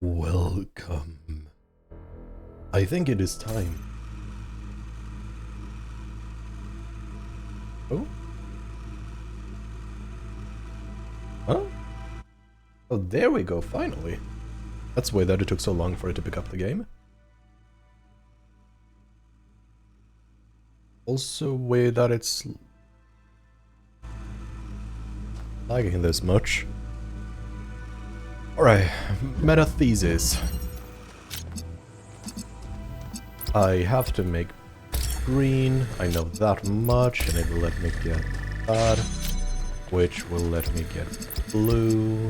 Welcome. I think it is time. Oh? Huh? Oh, there we go, finally. That's weird that it took so long for it to pick up the game. Also weird that it's lagging this much. Alright, meta thesis. I have to make green, I know that much, and it will let me get that, which will let me get blue,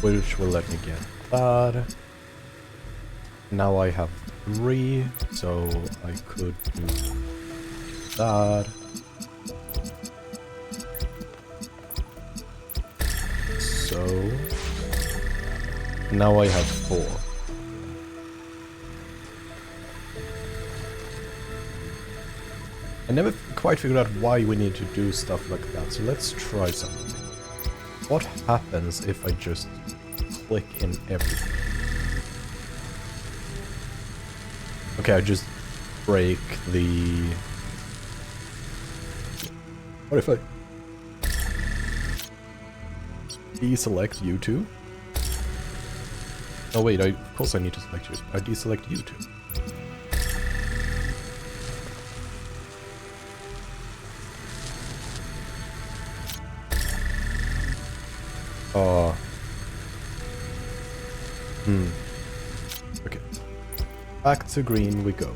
which will let me get that. Now I have 3, so I could do that. So now I have 4. I never quite figured out why we need to do stuff like that, so let's try something. What happens if I just click in everything? Okay, I just break the... What if I deselect U2? Oh wait, of course I need to select you. I deselect U2. Oh. Okay. Back to green we go.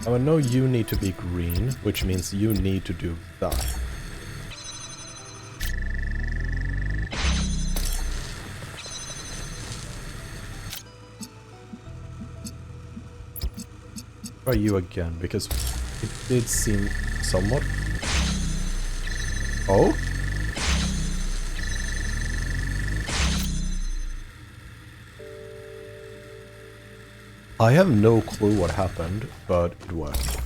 Now I know you need to be green, which means you need to do that. Try you again, because it did seem somewhat... Oh? I have no clue what happened, but it worked.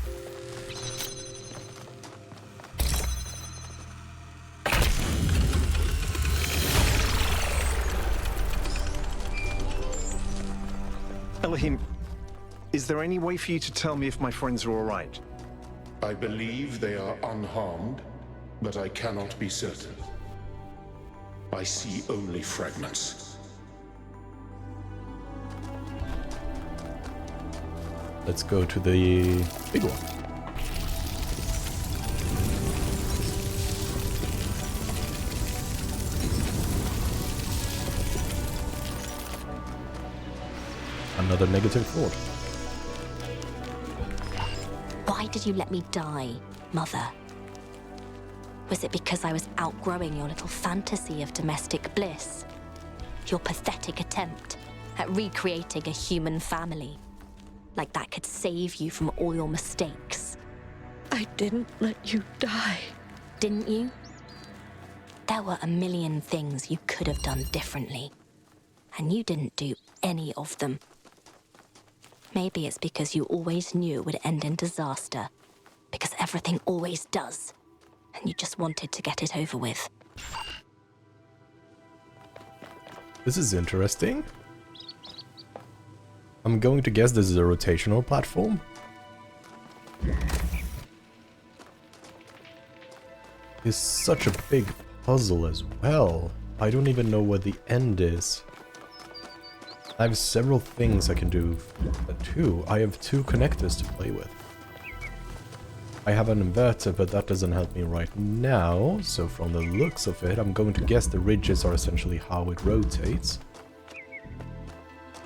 Elohim, is there any way for you to tell me if my friends are all right? I believe they are unharmed, but I cannot be certain. I see only fragments. Let's go to the big one. Another negative thought. Why did you let me die, Mother? Was it because I was outgrowing your little fantasy of domestic bliss? Your pathetic attempt at recreating a human family? Like that could save you from all your mistakes. I didn't let you die. Didn't you? There were a million things you could have done differently. And you didn't do any of them. Maybe it's because you always knew it would end in disaster. Because everything always does. And you just wanted to get it over with. This is interesting. I'm going to guess this is a rotational platform. It's such a big puzzle as well. I don't even know where the end is. I have several things I can do too. I have 2 connectors to play with. I have an inverter, but that doesn't help me right now. So from the looks of it, I'm going to guess the ridges are essentially how it rotates.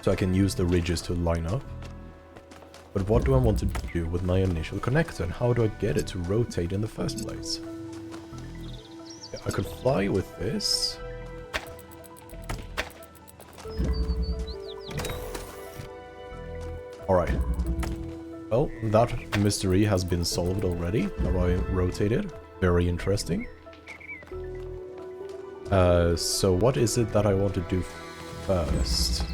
So I can use the ridges to line up. But what do I want to do with my initial connector, and how do I get it to rotate in the first place? Yeah, I could fly with this. Alright. Well, that mystery has been solved already. How I rotate it. Very interesting. So what is it that I want to do first?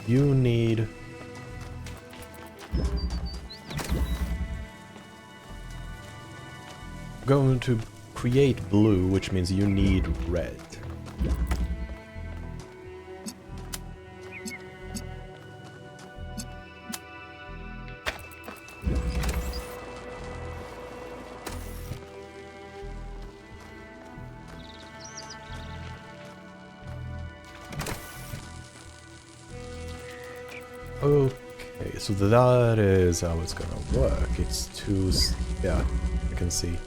You need... going to create blue, which means you need red. Okay, so that is how it's gonna work. It's two... yeah, I can see.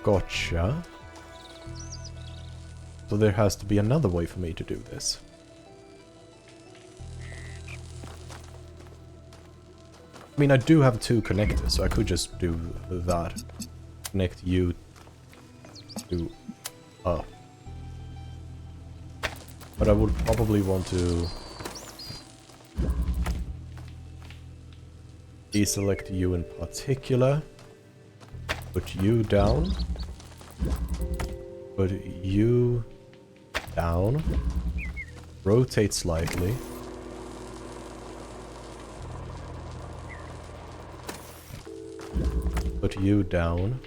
Gotcha. So there has to be another way for me to do this. I mean, I do have two connectors, so I could just do that. Connect you to up. But I would probably want to deselect you in particular. Put you down. Put you down. Rotate slightly. Put you down.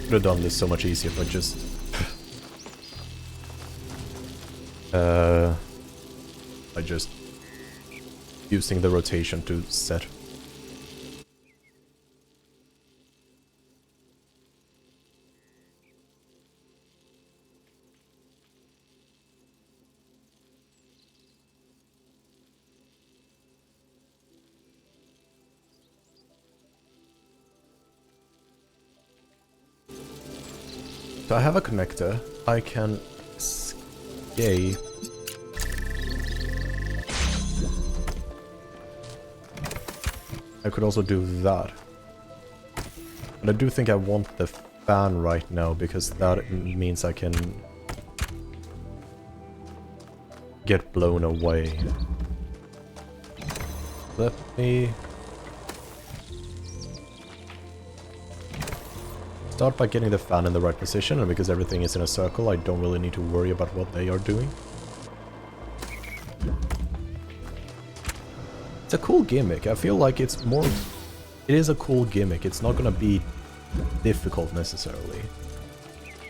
Could have done this so much easier if I just using the rotation to set. So I have a connector. I can escape. I could also do that. But I do think I want the fan right now, because that means I can get blown away. Let me start by getting the fan in the right position, and because everything is in a circle, I don't really need to worry about what they are doing. It's a cool gimmick. I feel like it's more... It is a cool gimmick. It's not gonna be difficult necessarily,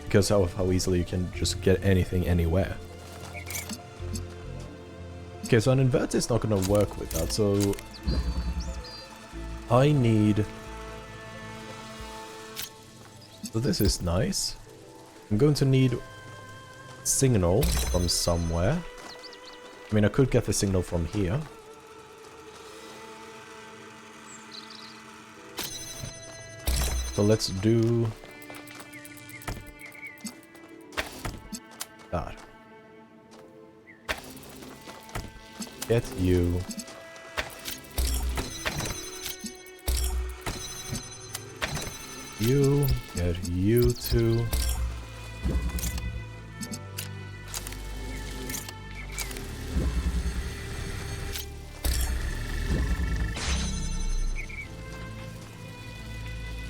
because of how easily you can just get anything anywhere. Okay, so an inverter is not gonna work with that, so I need... So this is nice. I'm going to need signal from somewhere. I mean, I could get the signal from here. So let's do that. Get you. You, get you two.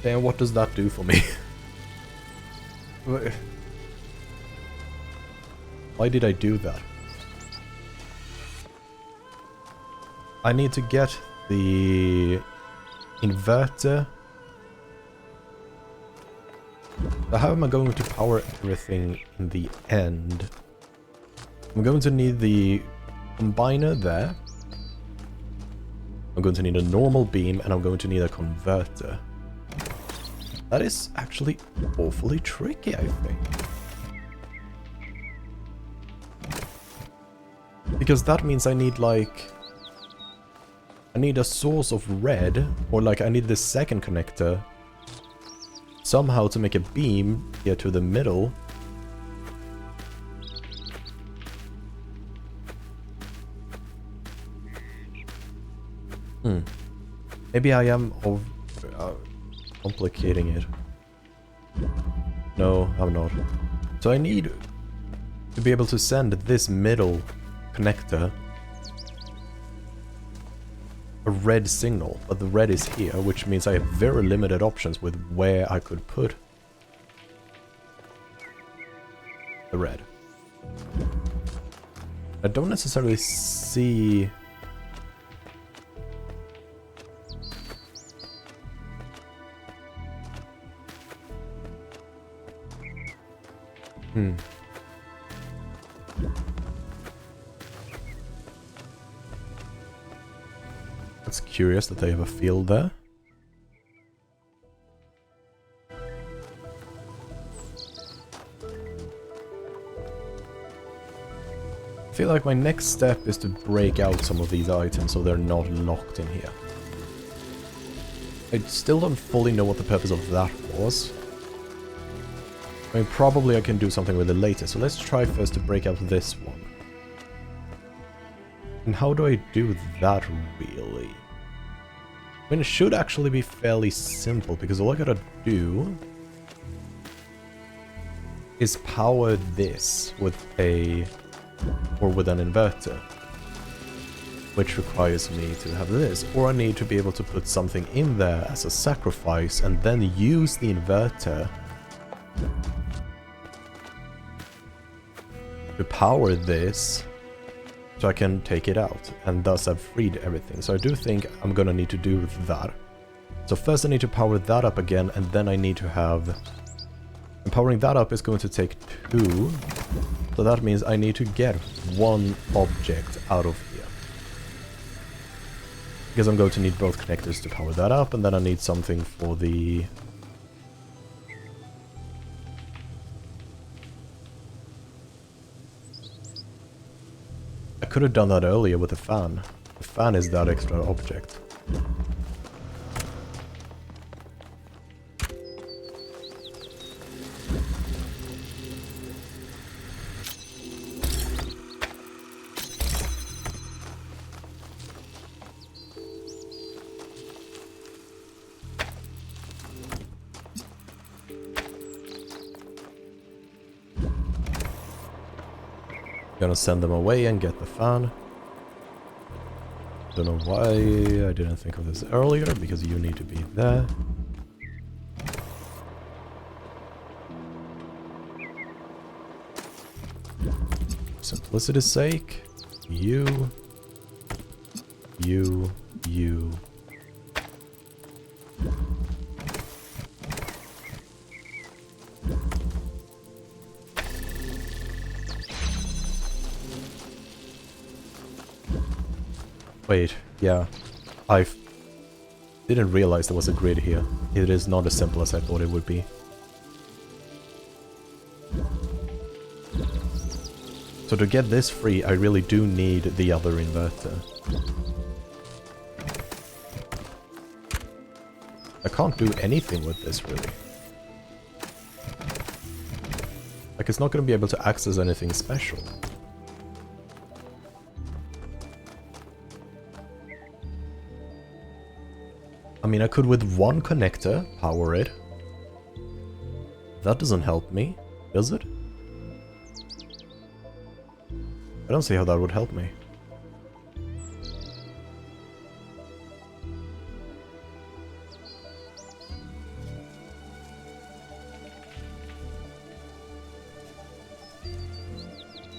Damn, what does that do for me? Why did I do that? I need to get the inverter. So how am I going to power everything in the end? I'm going to need the combiner there. I'm going to need a normal beam, and I'm going to need a converter. That is actually awfully tricky, I think. Because that means I need, like... I need a source of red, or like I need the second connector somehow to make a beam here to the middle. Maybe I am complicating it. No, I'm not. So I need to be able to send this middle connector a red signal, but the red is here, which means I have very limited options with where I could put the red. I don't necessarily see... That's curious that they have a field there. I feel like my next step is to break out some of these items so they're not locked in here. I still don't fully know what the purpose of that was. I mean, probably I can do something with it later, so let's try first to break out this one. And how do I do that, really? I mean, it should actually be fairly simple, because all I gotta do is power this with a... or with an inverter. Which requires me to have this, or I need to be able to put something in there as a sacrifice, and then use the inverter to power this, so I can take it out, and thus I've freed everything. So I do think I'm gonna need to do that. So first I need to power that up again, and then I need to have... And powering that up is going to take 2, so that means I need to get 1 object out of here. Because I'm going to need both connectors to power that up, and then I need something for the... I could have done that earlier with the fan. The fan is that extra object. Gonna send them away and get the fan. Don't know why I didn't think of this earlier, because you need to be there. Simplicity's sake, you. Wait, yeah. I didn't realize there was a grid here. It is not as simple as I thought it would be. So to get this free, I really do need the other inverter. I can't do anything with this, really. Like, it's not going to be able to access anything special. I mean, I could with 1 connector power it. That doesn't help me, does it? I don't see how that would help me.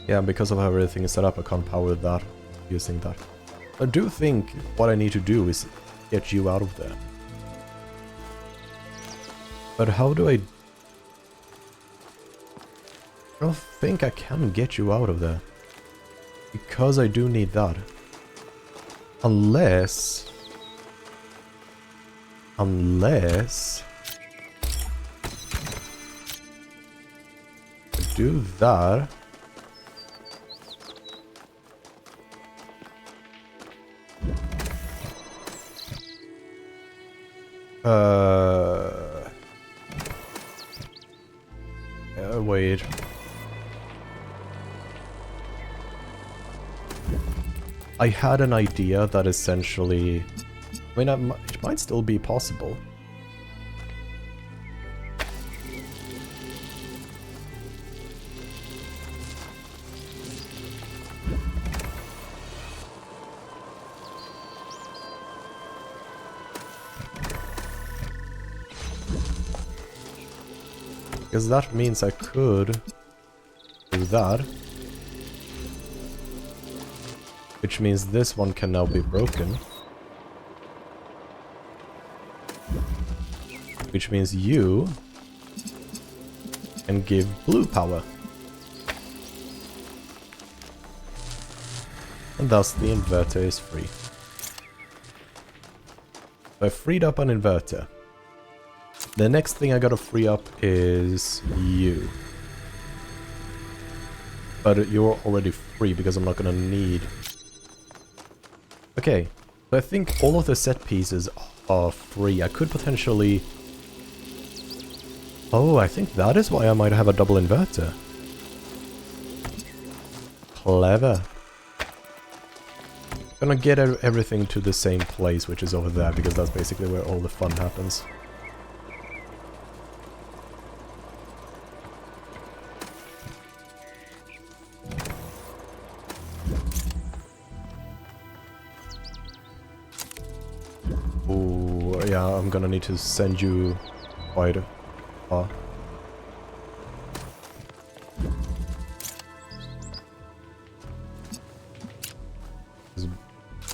Yeah, because of how everything is set up, I can't power that using that. I do think what I need to do is get you out of there. But how do I don't think I can get you out of there. Because I do need that. Unless I do that. Wait. I had an idea that essentially... I mean, it might still be possible. Because that means I could do that. Which means this one can now be broken. Which means you can give blue power. And thus the inverter is free. So I freed up an inverter. The next thing I gotta free up is you. But you're already free because I'm not gonna need... Okay, so I think all of the set pieces are free. I could potentially... Oh, I think that is why I might have a double inverter. Clever. Gonna get everything to the same place, which is over there, because that's basically where all the fun happens. Oh, yeah, I'm gonna need to send you quite far.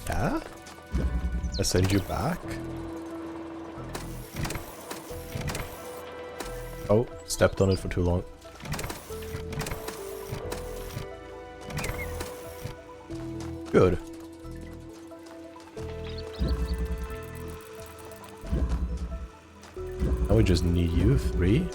Yeah? I send you back? Oh, stepped on it for too long. Good. Now we just need you 3.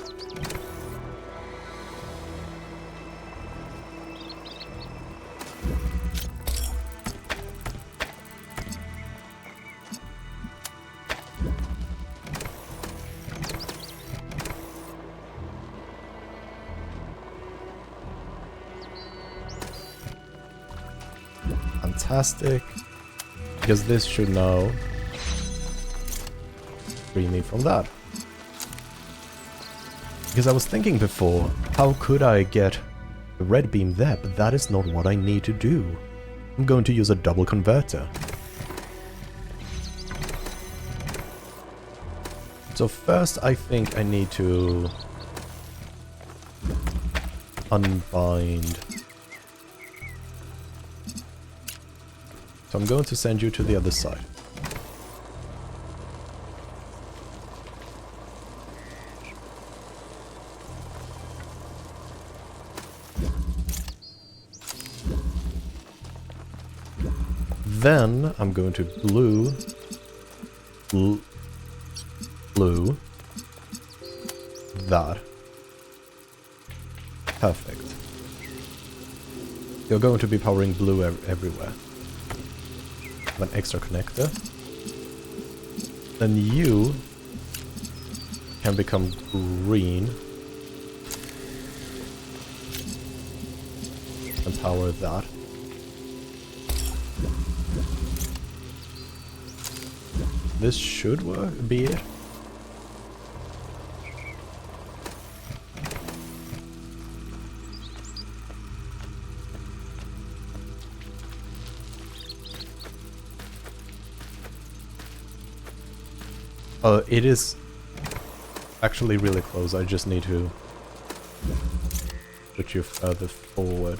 Fantastic. Because this should now free me from that. Because I was thinking before, how could I get the red beam there, but that is not what I need to do. I'm going to use a double converter. So first I think I need to unbind. So I'm going to send you to the other side. Then I'm going to blue that. Perfect. You're going to be powering blue everywhere. An extra connector. Then you can become green and power that. This should work, be it. It is actually really close. I just need to put you further forward.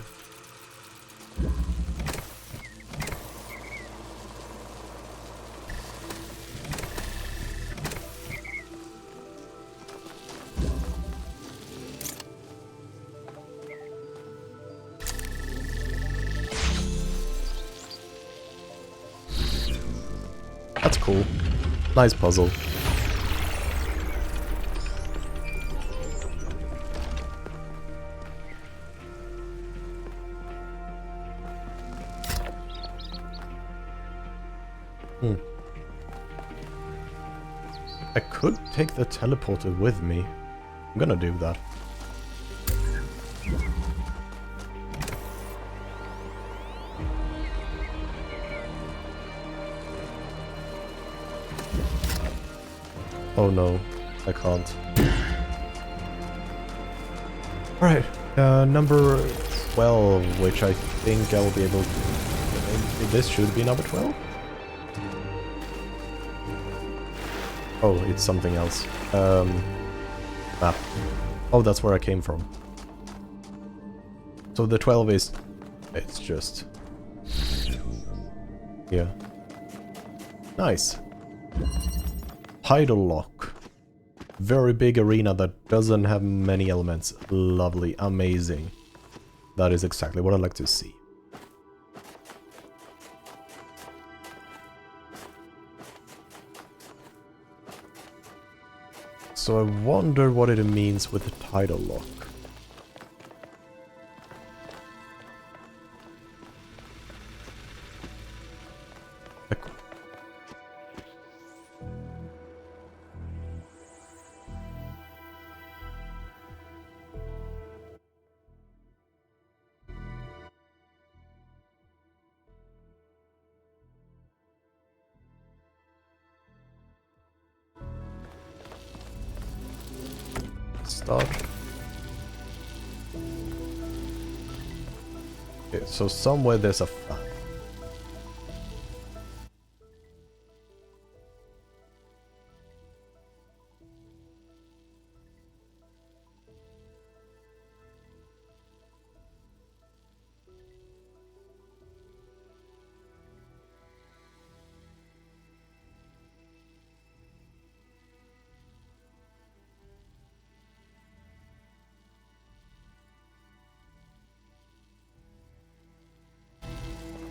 That's cool. Nice puzzle. I could take the teleporter with me. I'm gonna do that. Oh no, I can't. Alright, number 12, which I think I will be able to... This should be number 12? Oh, it's something else. Map. Oh, that's where I came from. So the 12 is... It's just... Yeah. Nice. Tidal Lock. Very big arena that doesn't have many elements. Lovely. Amazing. That is exactly what I like to see. So I wonder what it means with the Tidal Lock. Start. Okay, so somewhere there's a fan.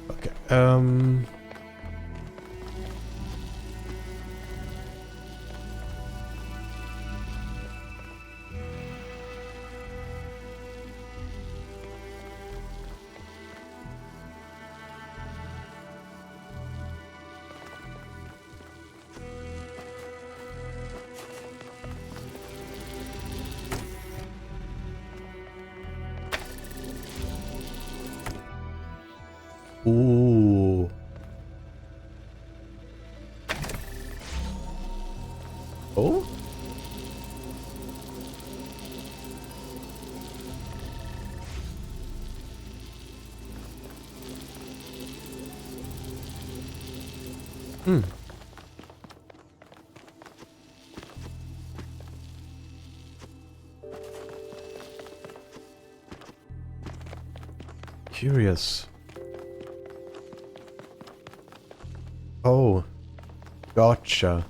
Okay, Ooh. Oh? Hmm. Curious. Oh. Gotcha.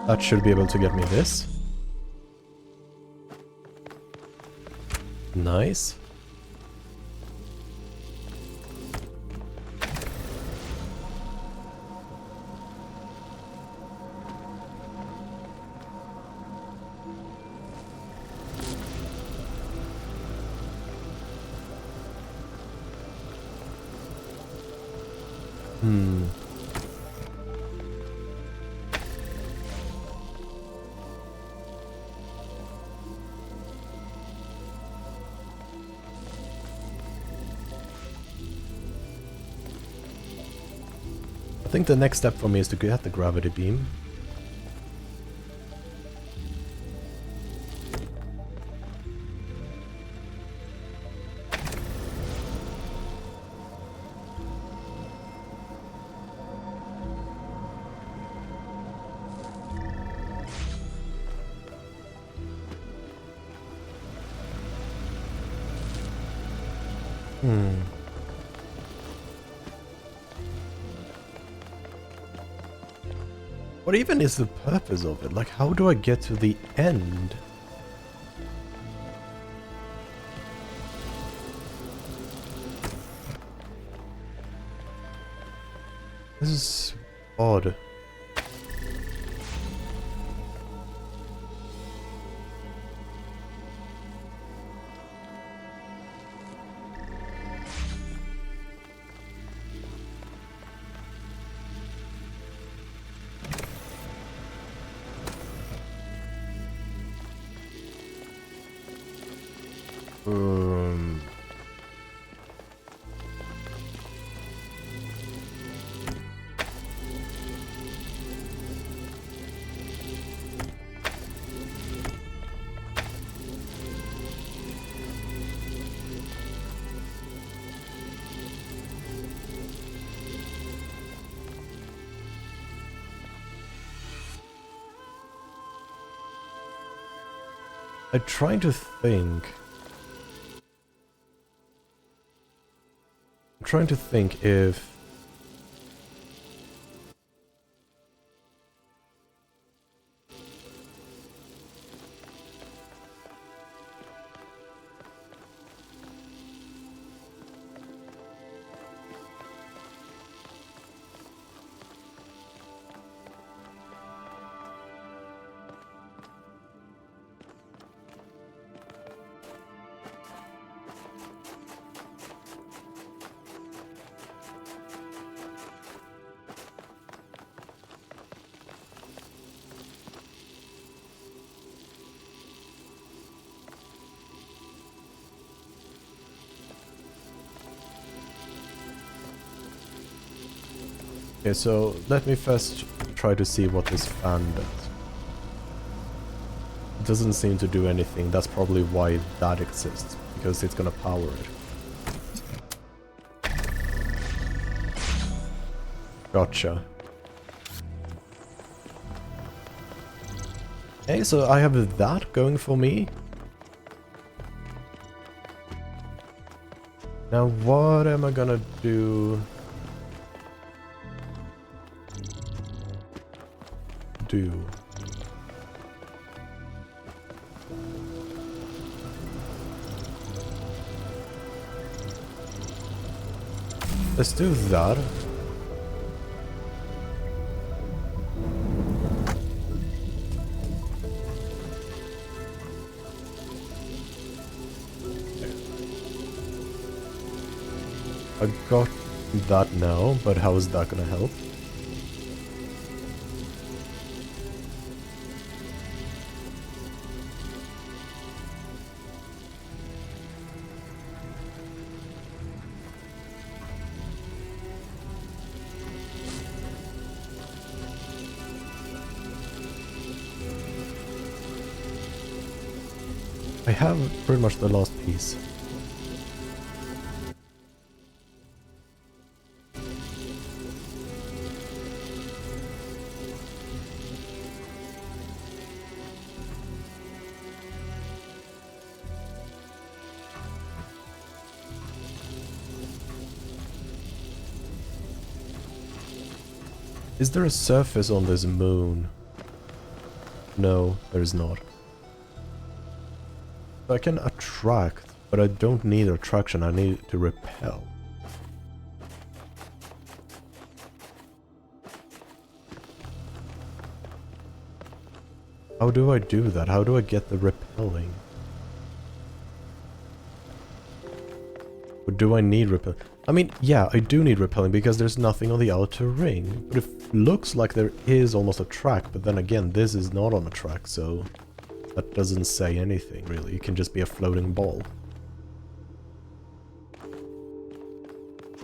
That should be able to get me this. Nice. Hmm. I think the next step for me is to get the gravity beam. What even is the purpose of it? Like, how do I get to the end? This is odd. Um... I'm trying to think. I'm trying to think if... Okay, so let me first try to see what this fan does. It doesn't seem to do anything. That's probably why that exists, because it's gonna power it. Gotcha. Okay, so I have that going for me. Now what am I gonna do? Let's do that. I got that now, but how is that gonna help? I have pretty much the last piece. Is there a surface on this moon? No, there is not. I can attract, but I don't need attraction, I need to repel. How do I do that? How do I get the repelling? Or do I need repelling? I mean, yeah, I do need repelling because there's nothing on the outer ring. But it looks like there is almost a track, but then again, this is not on a track, so... that doesn't say anything, really. It can just be a floating ball.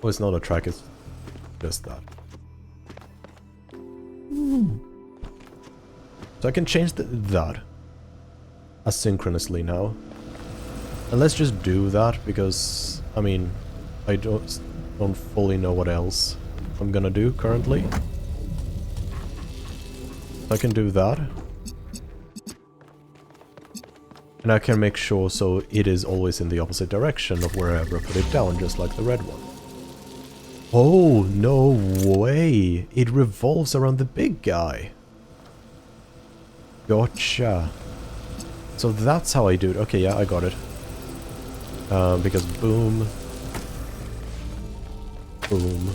Oh, it's not a track, it's just that. So I can change that asynchronously now. And let's just do that, because, I mean, I don't fully know what else I'm gonna do currently. I can do that. And I can make sure so it is always in the opposite direction of wherever I put it down, just like the red one. Oh, no way! It revolves around the big guy. Gotcha. So that's how I do it. Okay, yeah, I got it. Because boom. Boom.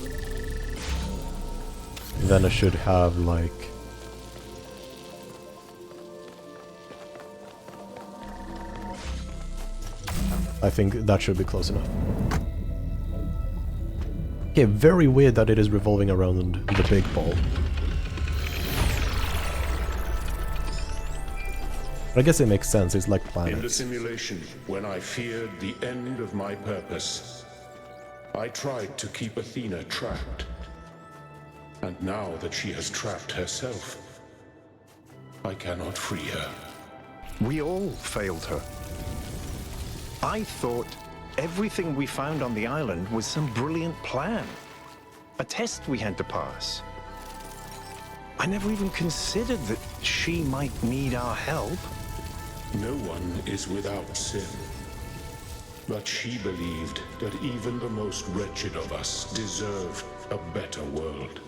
And then I should have, like... I think that should be close enough. Okay, very weird that it is revolving around the big ball. But I guess it makes sense, it's like In the planets. simulation, when I feared the end of my purpose, I tried to keep Athena trapped. And now that she has trapped herself, I cannot free her. We all failed her. I thought everything we found on the island was some brilliant plan. A test we had to pass. I never even considered that she might need our help. No one is without sin. But she believed that even the most wretched of us deserved a better world.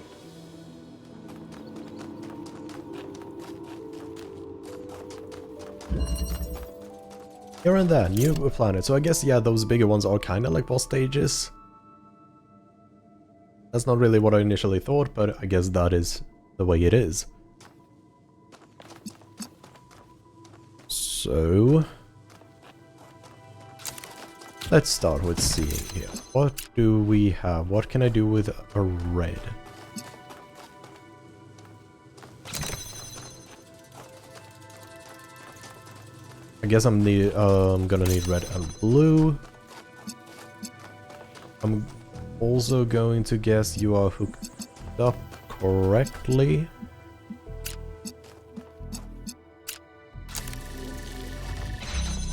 Here and there, new planet. So I guess, yeah, those bigger ones are kind of like boss stages. That's not really what I initially thought, but I guess that is the way it is. So... let's start with seeing here. What do we have? What can I do with a red? I guess I'm gonna need red and blue. I'm also going to guess you are hooked up correctly.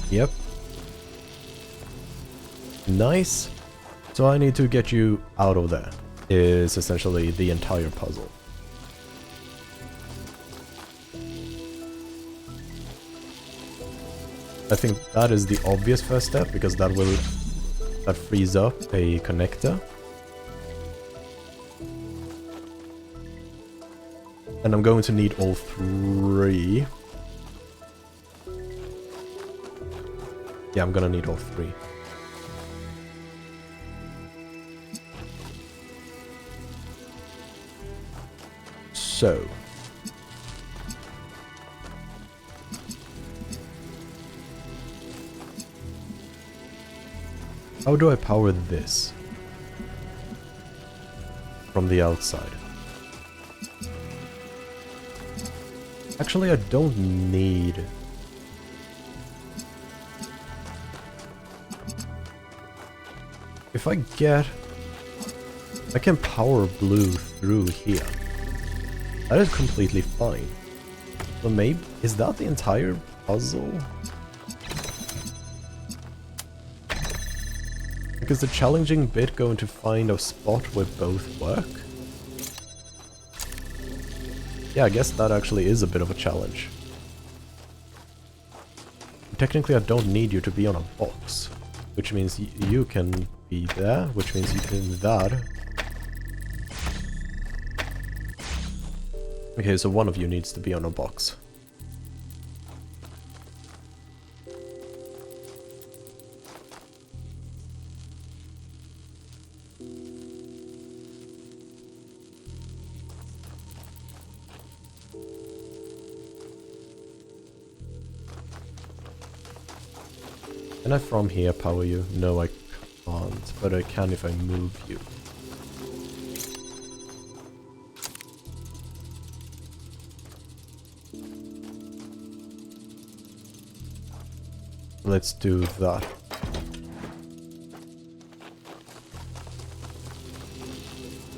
Yep. Nice. So I need to get you out of there, is essentially the entire puzzle. I think that is the obvious first step, because that frees up a connector. And I'm going to need all three. Yeah, I'm gonna need all three. So... how do I power this? From the outside. Actually, I don't need... if I get... I can power blue through here. That is completely fine. But maybe... is that the entire puzzle? Is the challenging bit going to find a spot where both work? Yeah, I guess that actually is a bit of a challenge. Technically, I don't need you to be on a box, which means you can be there, which means you can that. Okay, so one of you needs to be on a box. Can I from here power you? No, I can't, but I can if I move you. Let's do that.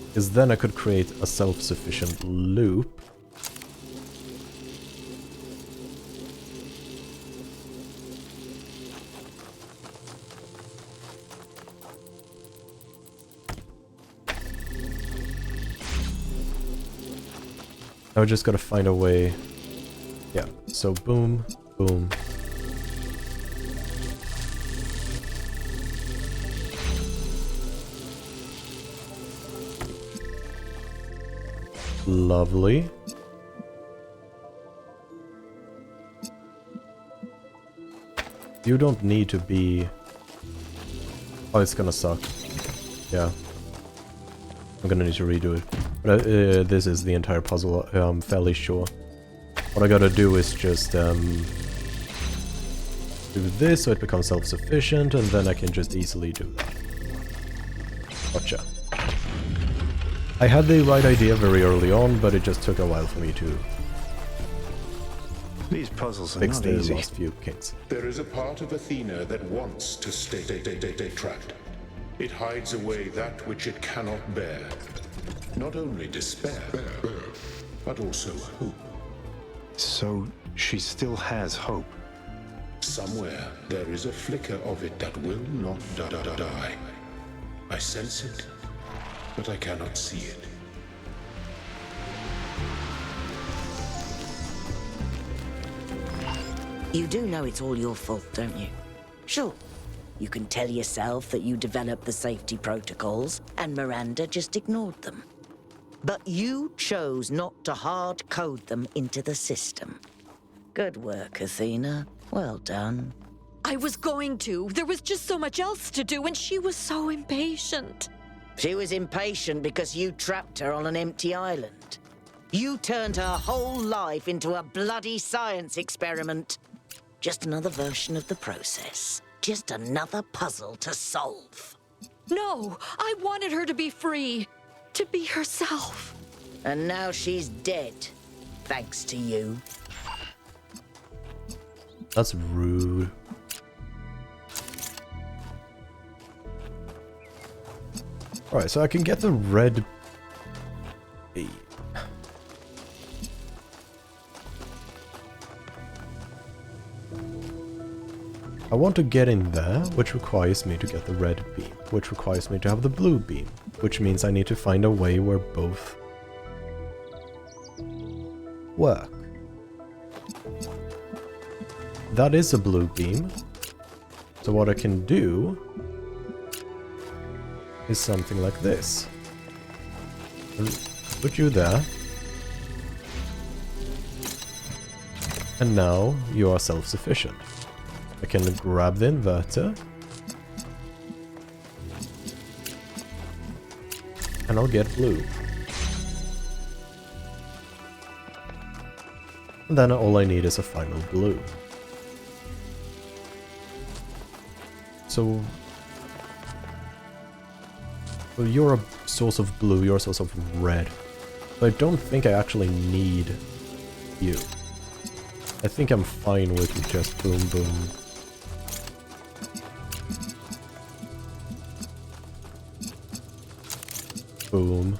Because then I could create a self-sufficient loop. Now we just gotta find a way. Yeah, so boom, boom. Lovely. You don't need to be... oh, it's gonna suck. Yeah. I'm gonna need to redo it. But this is the entire puzzle, I'm fairly sure. What I gotta do is just do this so it becomes self-sufficient, and then I can just easily do that. Gotcha. I had the right idea very early on, but it just took a while for me to These puzzles are fix not the easy. last few kings. There is a part of Athena that wants to stay trapped. It hides away that which it cannot bear. Not only despair, but also hope. So she still has hope. Somewhere there is a flicker of it that will not die. I sense it, but I cannot see it. You do know it's all your fault, don't you? Sure. You can tell yourself that you developed the safety protocols and Miranda just ignored them. But you chose not to hard code them into the system. Good work, Athena. Well done. I was going to. There was just so much else to do, and she was so impatient. She was impatient because you trapped her on an empty island. You turned her whole life into a bloody science experiment. Just another version of the process. Just another puzzle to solve. No, I wanted her to be free. To be herself. And now she's dead. Thanks to you. That's rude. Alright, so I can get the red... Hey. I want to get in there, which requires me to get the red beam, which requires me to have the blue beam, which means I need to find a way where both work. That is a blue beam, so what I can do is something like this. Put you there. And now you are self-sufficient. I can grab the inverter. And I'll get blue. And then all I need is a final blue. So you're a source of blue, you're a source of red. But I don't think I actually need you. I think I'm fine with just boom boom. Boom.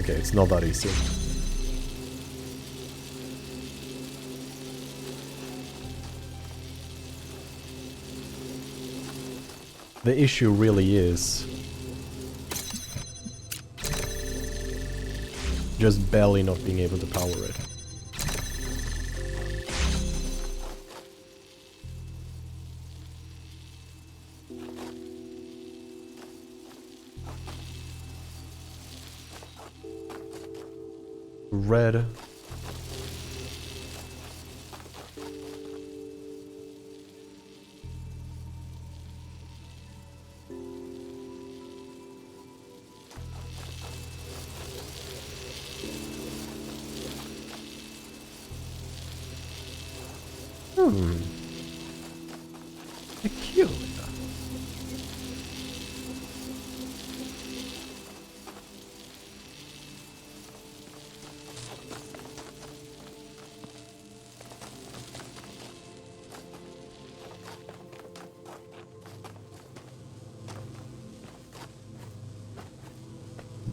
Okay, it's not that easy. The issue really is just barely not being able to power it. Red. Peculiar.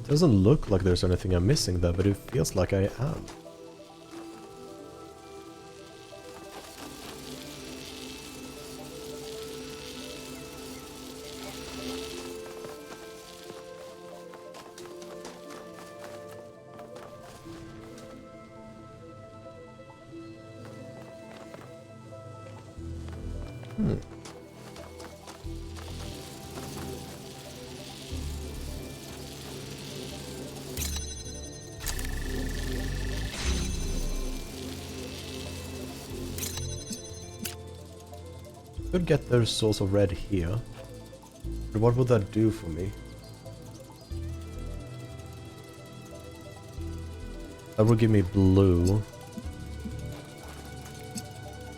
It doesn't look like there's anything I'm missing there, but it feels like I am. Could get the source of red here. But what would that do for me? That would give me blue.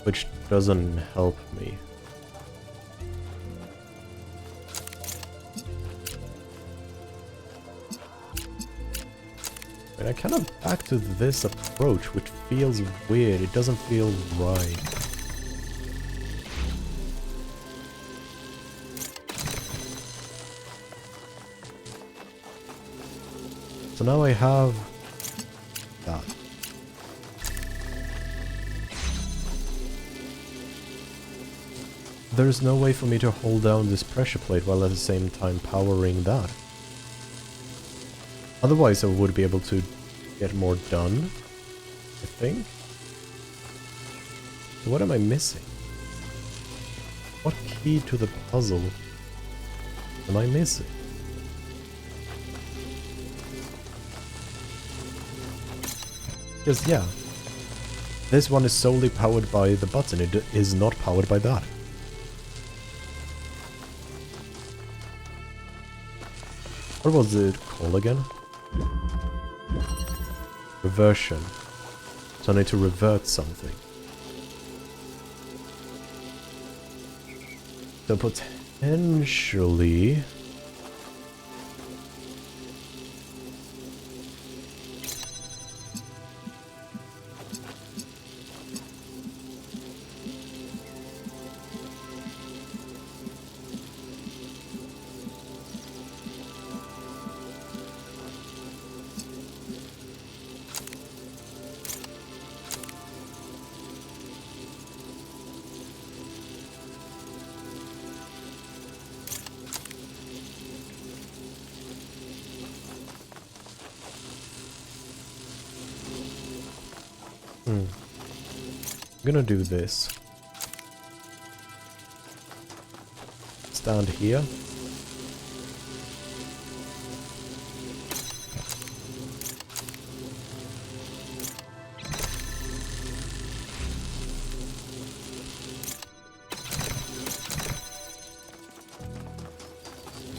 Which doesn't help me. And I kind of back to this approach, which feels weird. It doesn't feel right. So now I have that. There's no way for me to hold down this pressure plate while at the same time powering that. Otherwise I would be able to get more done, I think. So what am I missing? What key to the puzzle am I missing? Because yeah, this one is solely powered by the button, it is not powered by that. What was it called again? Reversion. So I need to revert something. So potentially... I'm gonna do this. Stand here.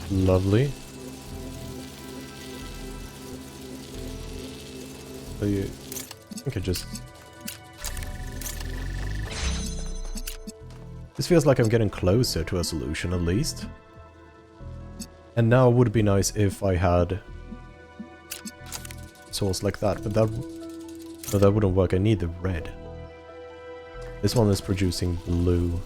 Lovely. So you... I think I just... This feels like I'm getting closer to a solution, at least. And now it would be nice if I had source like that, but that... No, that wouldn't work. I need the red. This one is producing blue.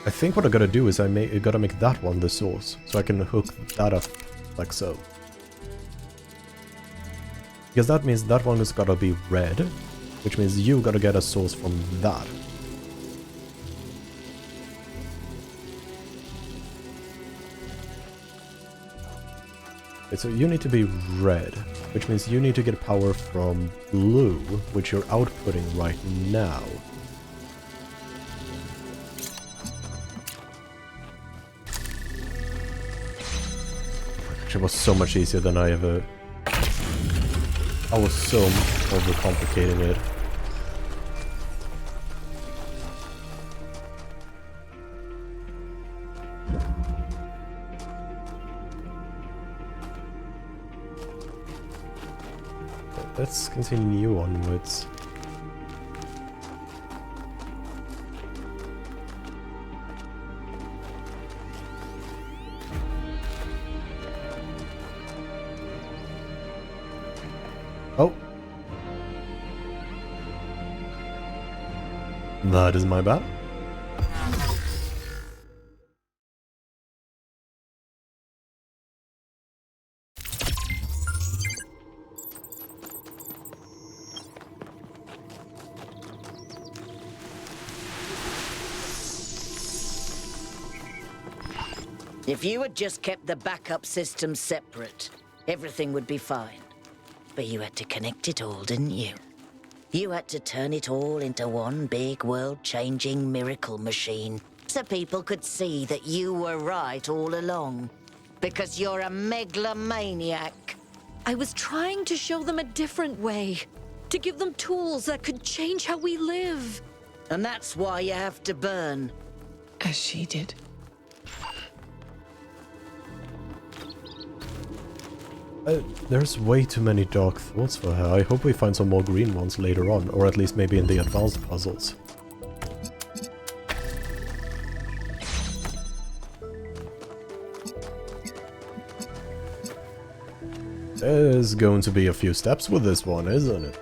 I think what I gotta do is I gotta make that one the source, so I can hook that up like so. Because that means that one is gotta be red, which means you gotta get a source from that. Okay, so you need to be red, which means you need to get power from blue, which you're outputting right now. It was so much easier than I ever... I was so overcomplicating it. Let's continue onwards. Oh. That is my bad. If you had just kept the backup system separate, everything would be fine. But you had to connect it all, didn't you? You had to turn it all into one big world-changing miracle machine, so people could see that you were right all along. Because you're a megalomaniac. I was trying to show them a different way. To give them tools that could change how we live. And that's why you have to burn. As she did. There's way too many dark thoughts for her. I hope we find some more green ones later on, or at least maybe in the advanced puzzles. There's going to be a few steps with this one, isn't it?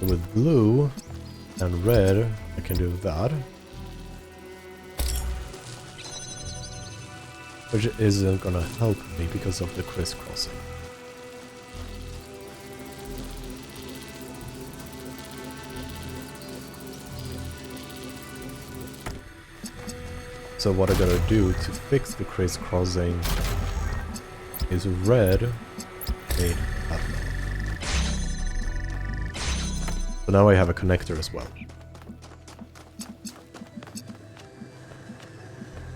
With blue and red, I can do that. Which isn't gonna help me because of the crisscrossing. So what I gotta do to fix the crisscrossing is red made that. So now I have a connector as well.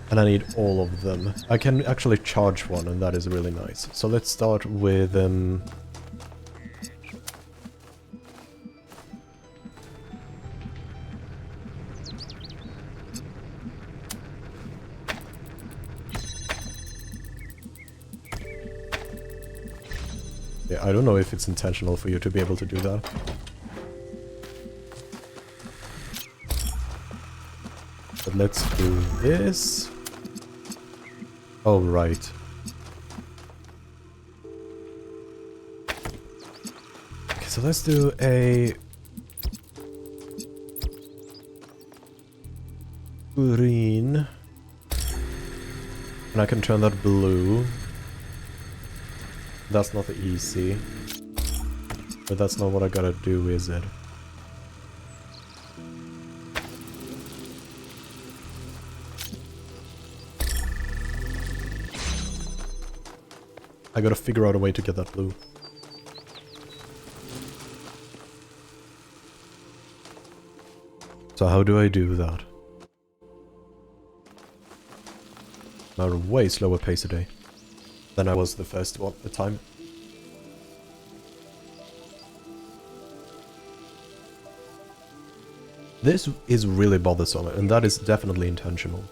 And I need all of them. I can actually charge one, and that is really nice. So let's start with... yeah, I don't know if it's intentional for you to be able to do that. But let's do this. Oh, right. Okay, so let's do a... green. And I can turn that blue. That's not easy. But that's not what I gotta do, is it? I gotta figure out a way to get that blue. So how do I do that? I'm at a way slower pace today than I was the first one at the time. This is really bothersome, and that is definitely intentional.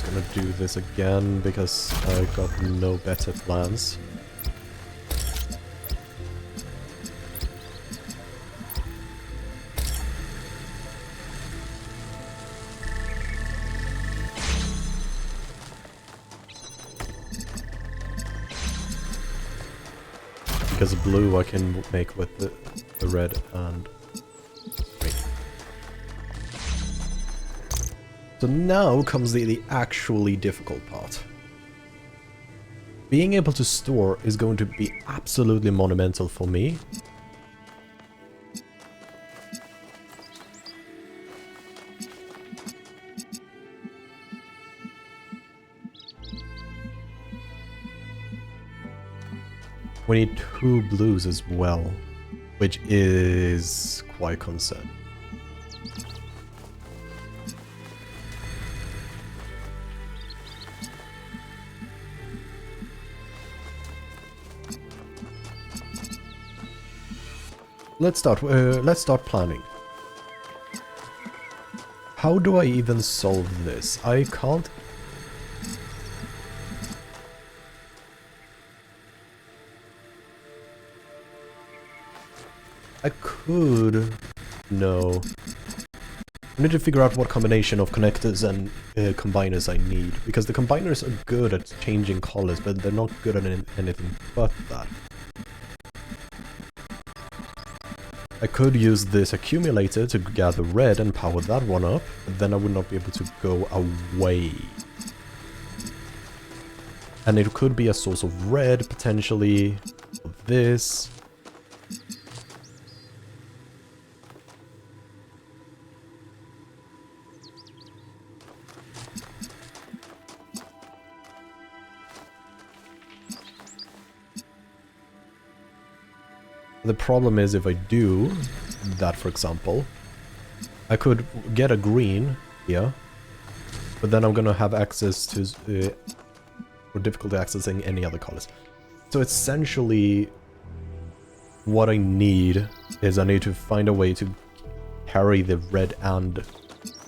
Gonna do this again because I got no better plans. Because blue I can make with the red and green. So now comes the actually difficult part. Being able to store is going to be absolutely monumental for me. We need 2 blues as well, which is quite concerning. Let's start planning. How do I even solve this? I can't. I could... No. I need to figure out what combination of connectors and combiners I need, because the combiners are good at changing colors, but they're not good at anything but that. I could use this accumulator to gather red and power that one up, but then I would not be able to go away. And it could be a source of red, potentially. This. The problem is if I do that, for example, I could get a green here, but then I'm gonna have access to or difficulty accessing any other colors. So essentially, what I need is I need to find a way to carry the red and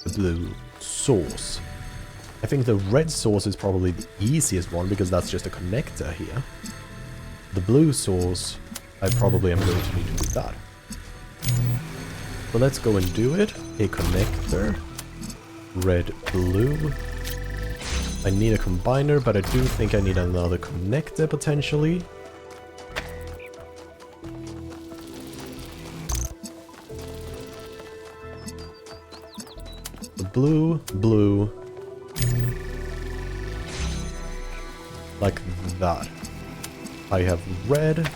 the blue source. I think the red source is probably the easiest one because that's just a connector here. The blue source, I probably am going to need to do that. So let's go and do it. A connector. Red, blue. I need a combiner, but I do think I need another connector potentially. The blue, blue. Like that. I have red.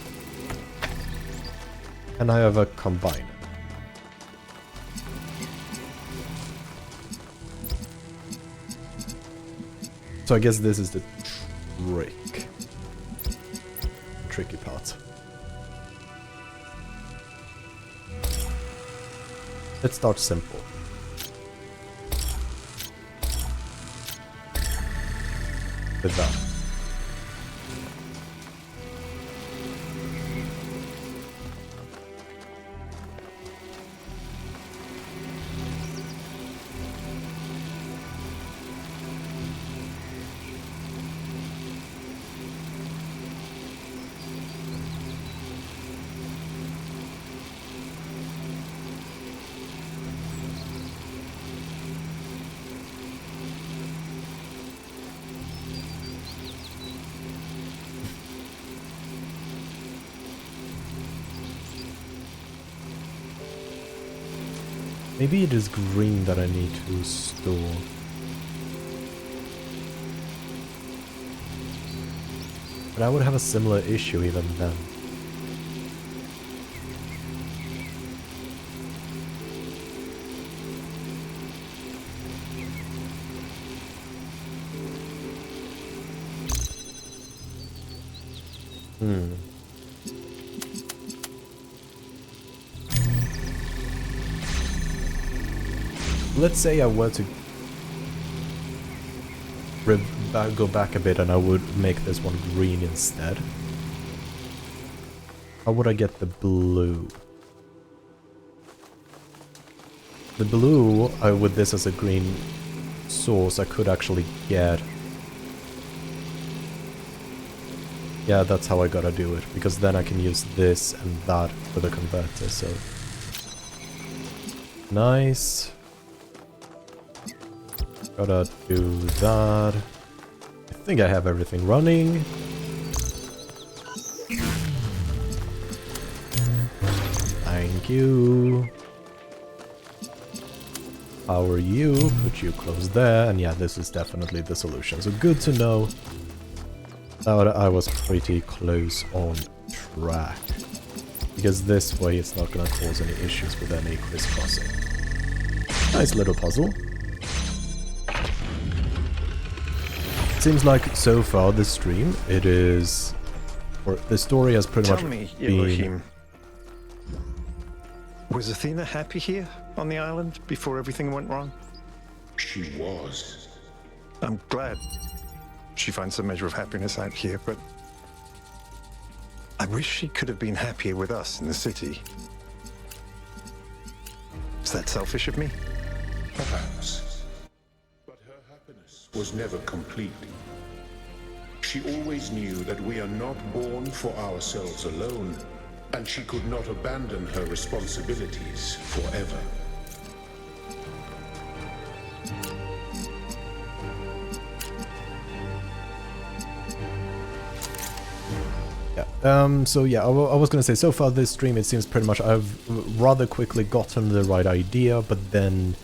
And I have a combiner. So I guess this is the tricky part. Let's start simple. With that. Maybe it is green that I need to store. But I would have a similar issue even then. Let's say I were to go back a bit and I would make this one green instead. How would I get the blue? The blue, with this as a green source, I could actually get... Yeah, that's how I gotta do it, because then I can use this and that for the converter, so... Nice. Gotta do that. I think I have everything running. Thank you. Power you, put you close there, and yeah, this is definitely the solution. So good to know that I was pretty close on track. Because this way it's not gonna cause any issues with any crisscrossing. Nice little puzzle. Seems like so far this stream, it is... or the story has pretty much been... Ibrahim, was Athena happy here on the island before everything went wrong? She was. I'm glad she finds some measure of happiness out here, but I wish she could have been happier with us in the city. Is that selfish of me? Perhaps. But her happiness was never complete. She always knew that we are not born for ourselves alone, and she could not abandon her responsibilities forever. Yeah, So yeah, I was gonna say, so far this stream, it seems pretty much I've rather quickly gotten the right idea, but then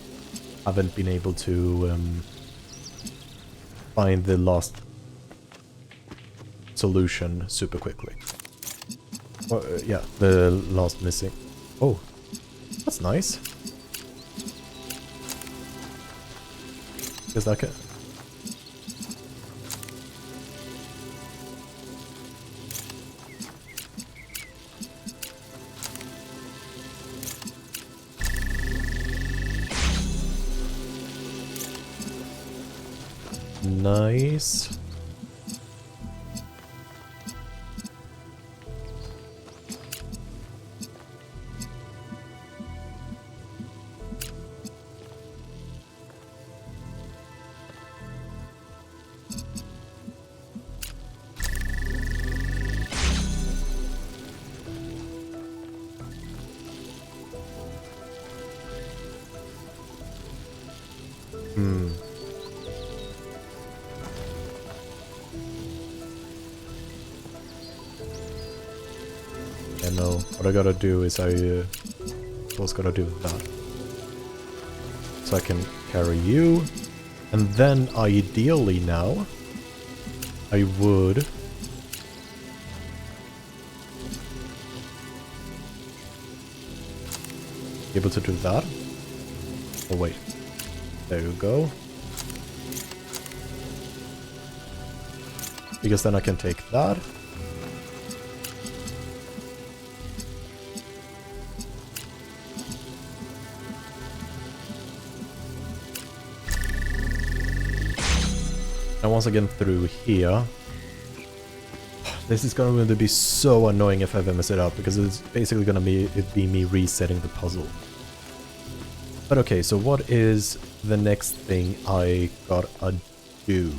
haven't been able to find the last solution super quickly. Well, yeah, the last missing. Oh, that's nice. Is that it? Nice. I know. What I gotta do is I was gotta do that. So I can carry you. And then ideally now, I would be able to do that. Oh wait. There you go. Because then I can take that. And once again through here. This is going to be so annoying if I ever mess it up, because it's basically going to be me resetting the puzzle. But okay, so what is the next thing I gotta do?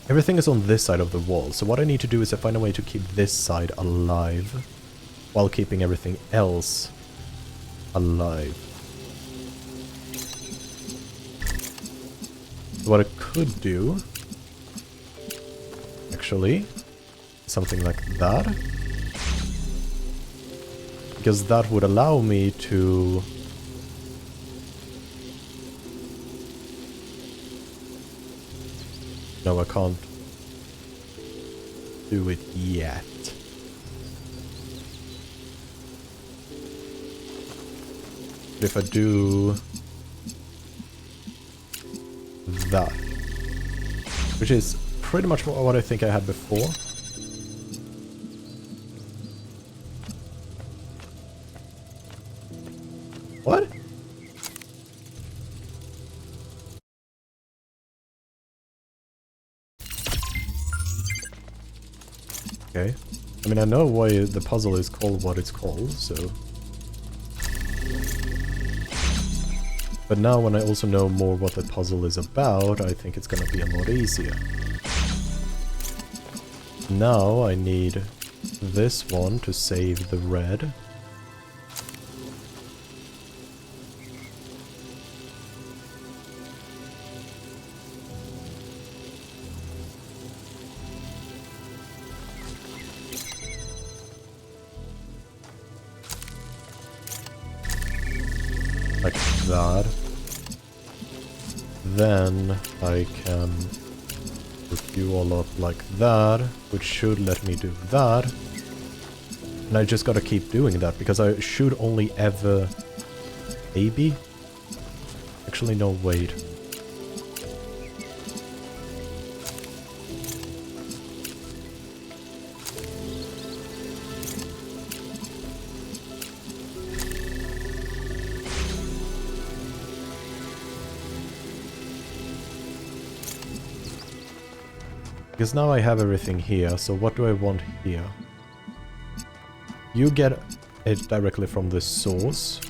Everything is on this side of the wall, so what I need to do is I find a way to keep this side alive while keeping everything else alive. What I could do, actually, something like that, because that would allow me to no, I can't do it yet. But if I do that, which is pretty much what I think I had before. What? Okay. I mean, I know why the puzzle is called what it's called, so... But now when I also know more what the puzzle is about, I think it's gonna be a lot easier. Now I need this one to save the red. Like that. Then I can hook you all up like that, which should let me do that. And I just gotta keep doing that, because I should only ever... Maybe? Actually, no, wait. Because now I have everything here, so what do I want here? You get it directly from the source,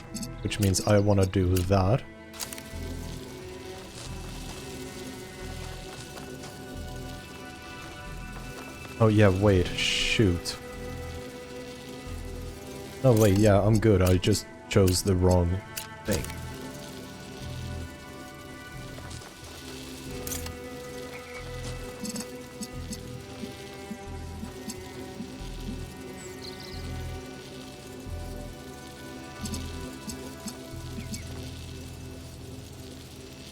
which means I want to do that. Oh yeah, wait, shoot. No, wait, yeah, I'm good, I just chose the wrong thing.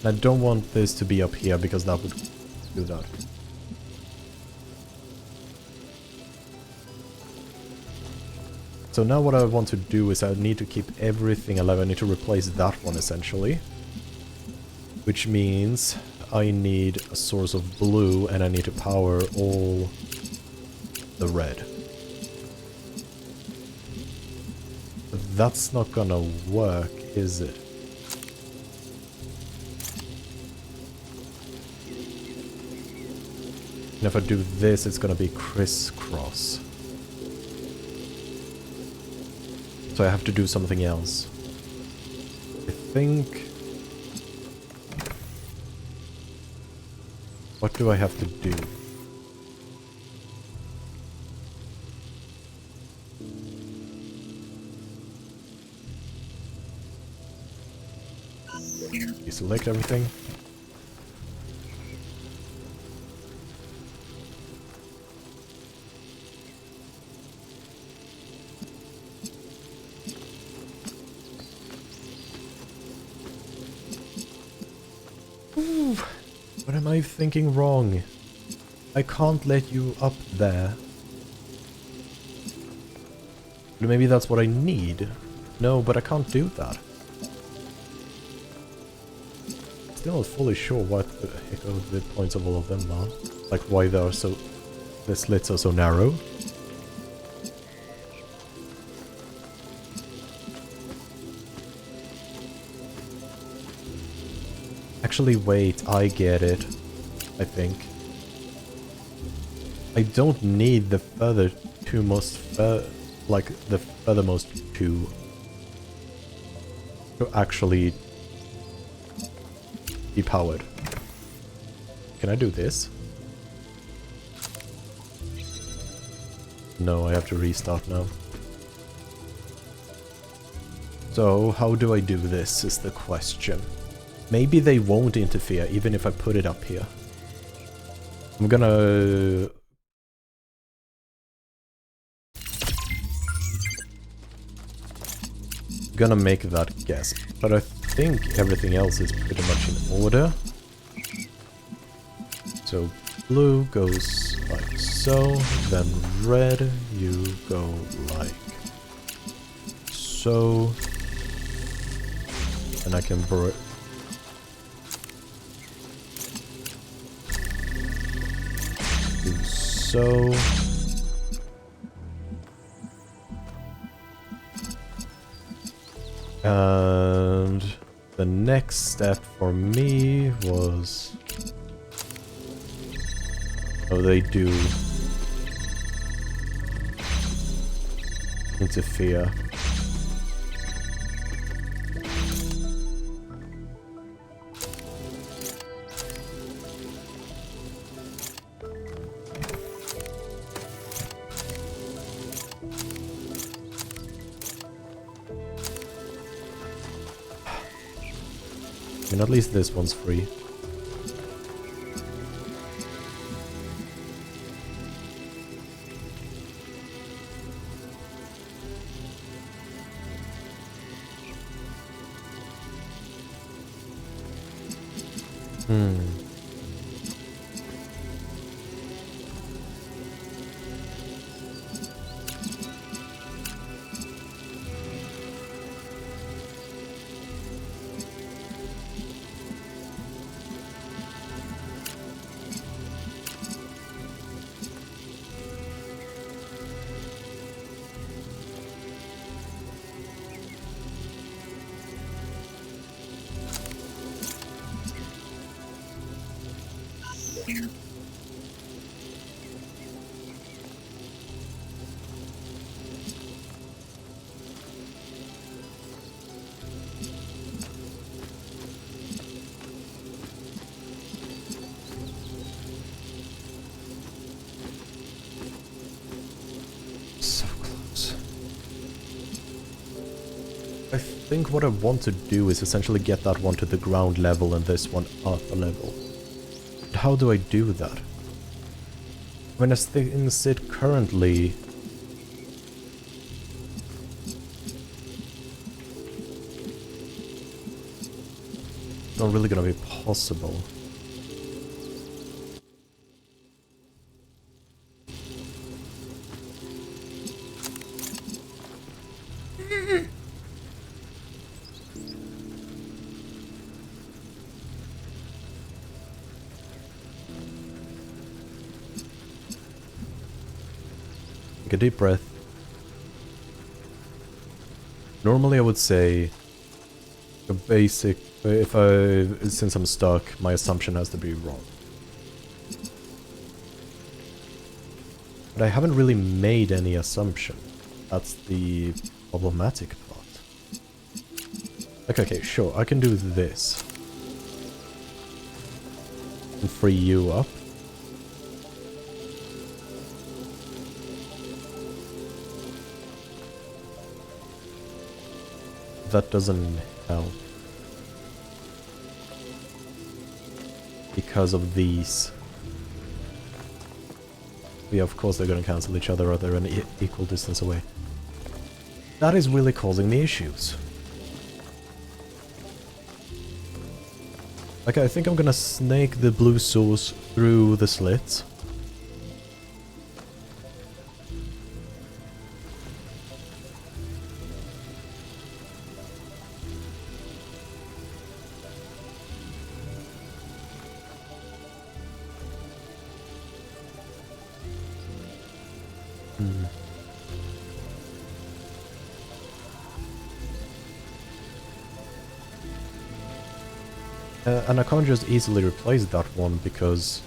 I don't want this to be up here because that would do that. So now what I want to do is I need to keep everything alive. I need to replace that one essentially. Which means I need a source of blue and I need to power all the red. But that's not gonna work, is it? And if I do this, it's gonna be crisscross. So I have to do something else. I think... What do I have to do? You select everything. Ooh, what am I thinking wrong? I can't let you up there. But maybe that's what I need. No, but I can't do that. Still not fully sure what the heck of the points of all of them are. Like why they are so... the slits are so narrow. Actually, wait, I get it. I think. I don't need the further two most... like, the furthermost two to actually be powered. Can I do this? No, I have to restart now. So, how do I do this is the question. Maybe they won't interfere even if I put it up here. I'm gonna... make that guess, but I think everything else is pretty much in order. So blue goes like so, then red you go like so, and I can do so. And the next step for me was... oh, they do interfere. I mean, at least this one's free. So close. I think what I want to do is essentially get that one to the ground level and this one up a level. But how do I do that? When as things sit currently... not really gonna be possible. Take a deep breath. Normally I would say a basic, since I'm stuck, my assumption has to be wrong. But I haven't really made any assumption. That's the problematic part. Okay, sure, I can do this. And free you up. That doesn't help. Because of these. Yeah, of course they're gonna cancel each other, or they're an equal distance away. That is really causing me issues. Okay, I think I'm gonna snake the blue source through the slits. And I can't just easily replace that one because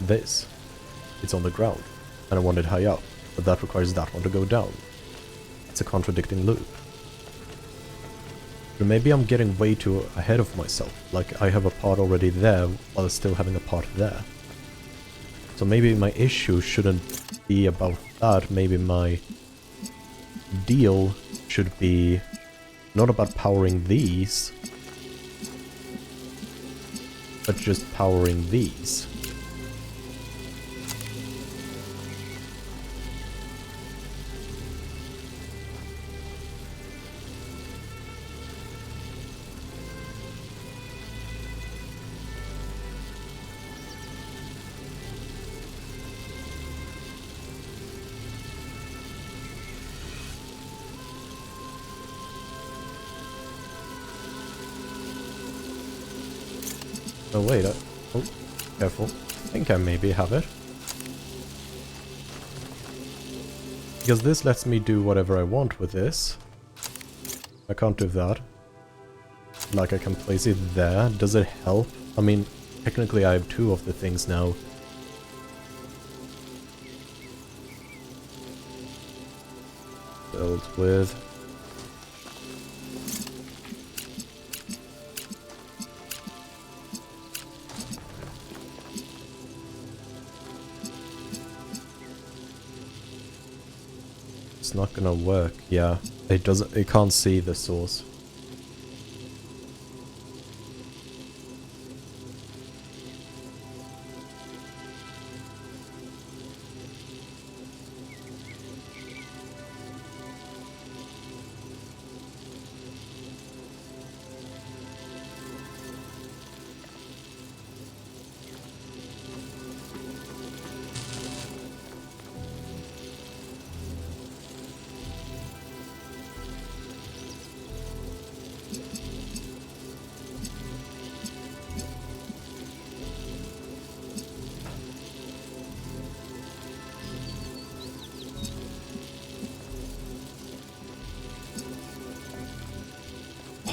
it's on the ground and I want it high up, but that requires that one to go down. It's a contradicting loop. But maybe I'm getting way too ahead of myself, like I have a part already there while still having a part there. So maybe my issue shouldn't be about that, maybe my deal should be not about powering these, but just powering these. Oh wait, oh, careful. I think I maybe have it. Because this lets me do whatever I want with this. I can't do that. Like I can place it there. Does it help? I mean, technically I have two of the things now. Built with... It's not gonna work, yeah. It can't see the source.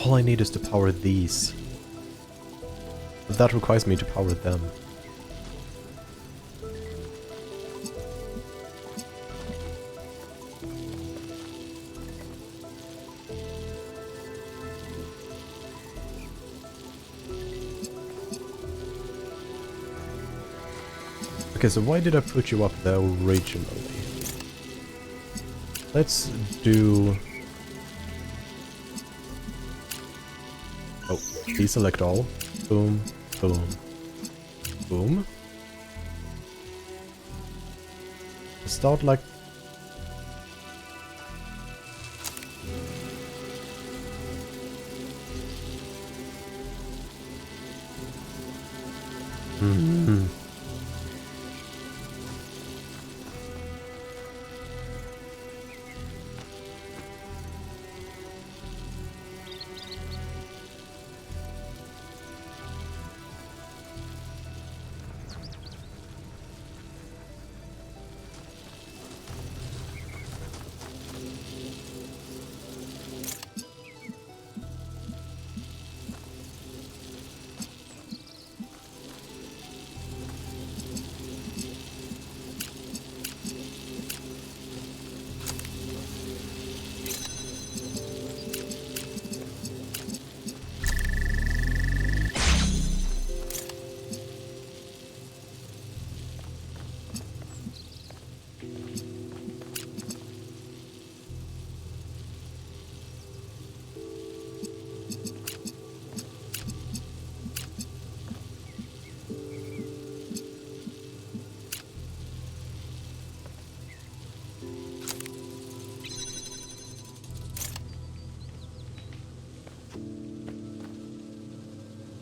All I need is to power these. But that requires me to power them. Okay, so why did I put you up there originally? Let's do... Oh, deselect all. Boom, boom, boom. Start like...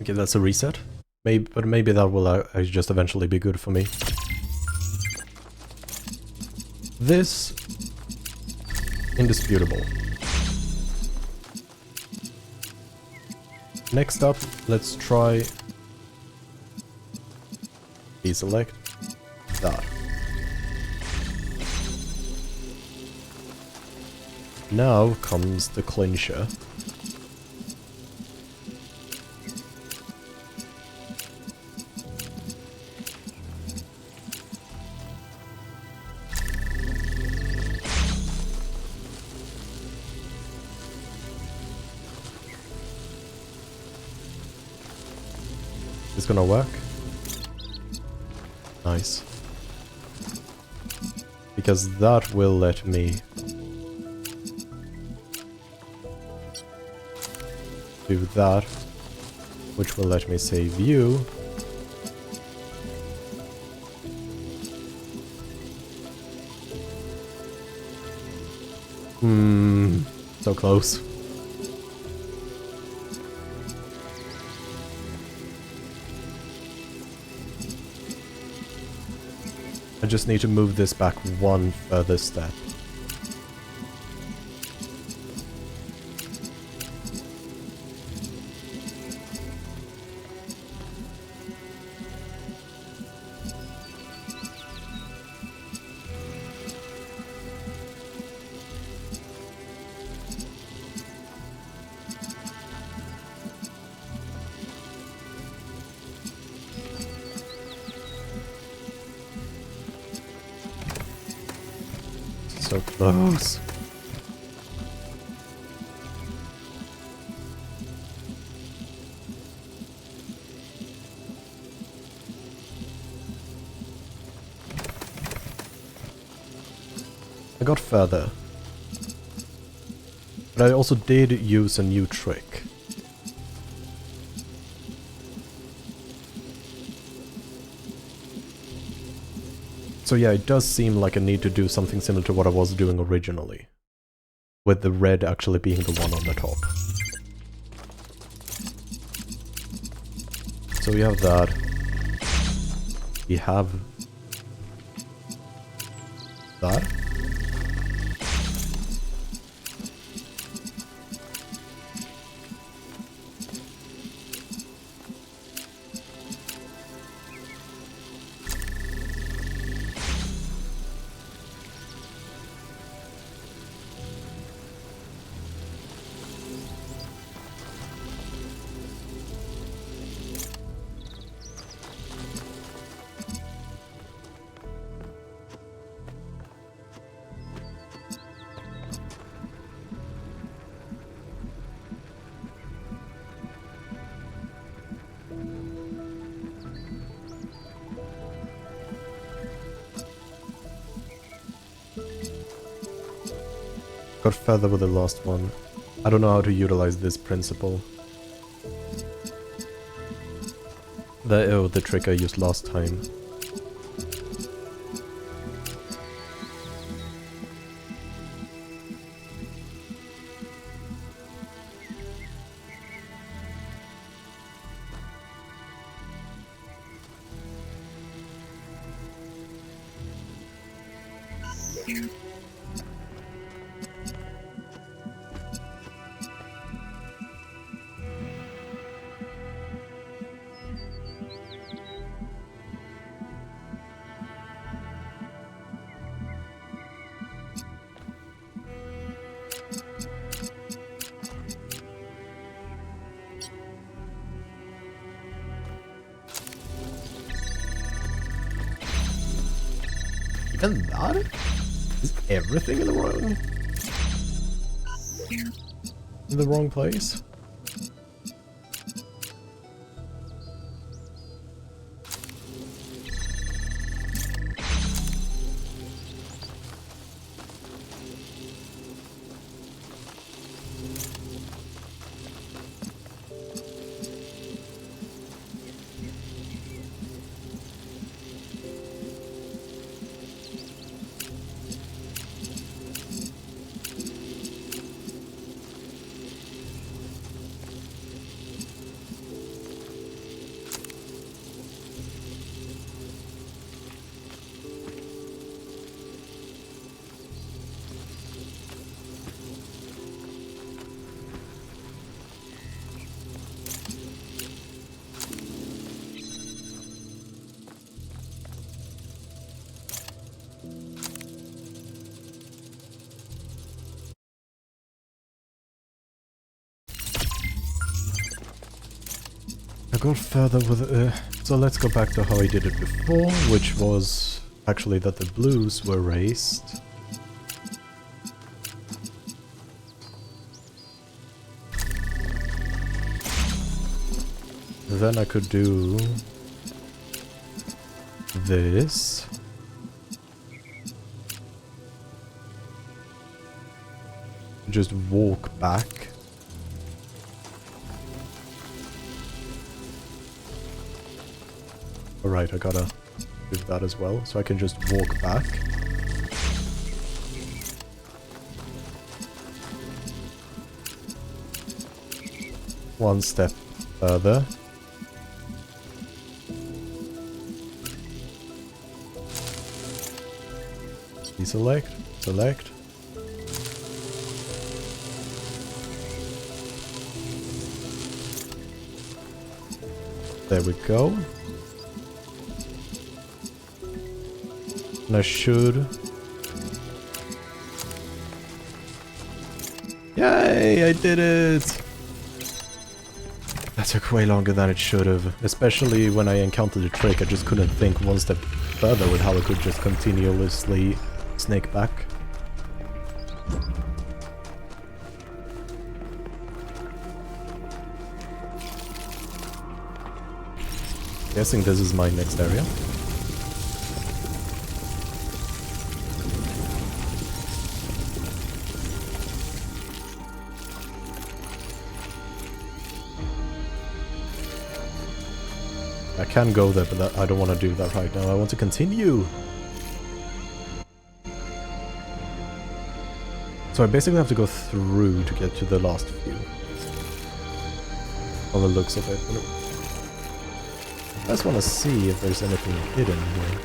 Okay, that's a reset. Maybe, but maybe that will just eventually be good for me. This... indisputable. Next up, let's try... deselect that. Now comes the clincher. Is this gonna work? Nice. Because that will let me do that, which will let me save you. So close. I just need to move this back one further step. So close. I got further. But I also did use a new trick. So yeah, it does seem like I need to do something similar to what I was doing originally. With the red actually being the one on the top. So we have that. We have that. Got further with the last one. I don't know how to utilize this principle. The trick I used last time. Even that? Is everything in the wrong place? go further with... so let's go back to how I did it before, which was actually that the blues were raised. Then I could do this. Just walk back. Alright, I gotta do that as well, so I can just walk back. One step further. Deselect, select. There we go. And I should... Yay! I did it! That took way longer than it should have. Especially when I encountered the trick, I just couldn't think one step further with how I could just continuously snake back. Guessing this is my next area. I can go there, but I don't want to do that right now. I want to continue. So I basically have to go through to get to the last few. On the looks of it. I just want to see if there's anything hidden here.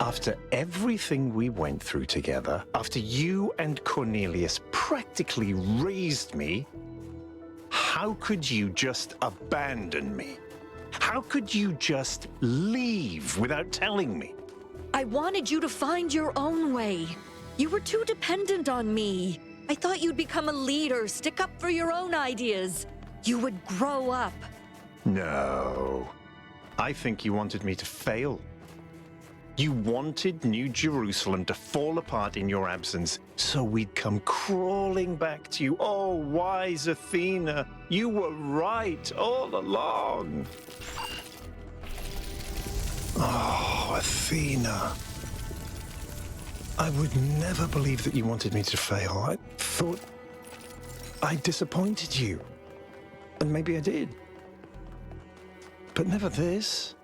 After everything we went through together, after you and Cornelius practically raised me, how could you just abandon me? How could you just leave without telling me? I wanted you to find your own way. You were too dependent on me. I thought you'd become a leader, stick up for your own ideas. You would grow up. No. I think you wanted me to fail. You wanted New Jerusalem to fall apart in your absence, so we'd come crawling back to you. Oh, wise Athena, you were right all along. Oh, Athena. I would never believe that you wanted me to fail. I thought I disappointed you. And maybe I did. But never this.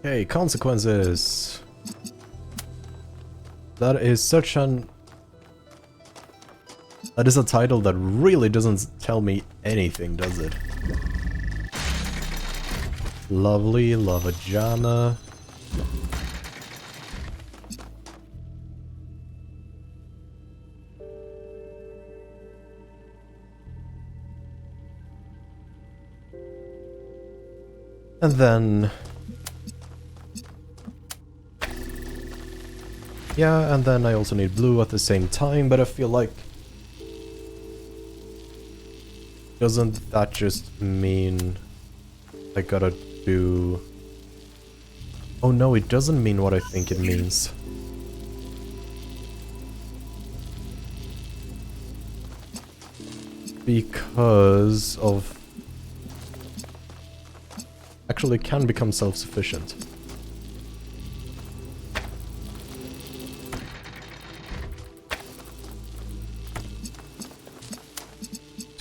Okay, consequences. That is such an... That is a title that really doesn't tell me anything, does it? Lovely, love a Jama. And then... Yeah, and then I also need blue at the same time, but I feel like... doesn't that just mean I gotta do... Oh no, it doesn't mean what I think it means. Because of... Actually can become self-sufficient.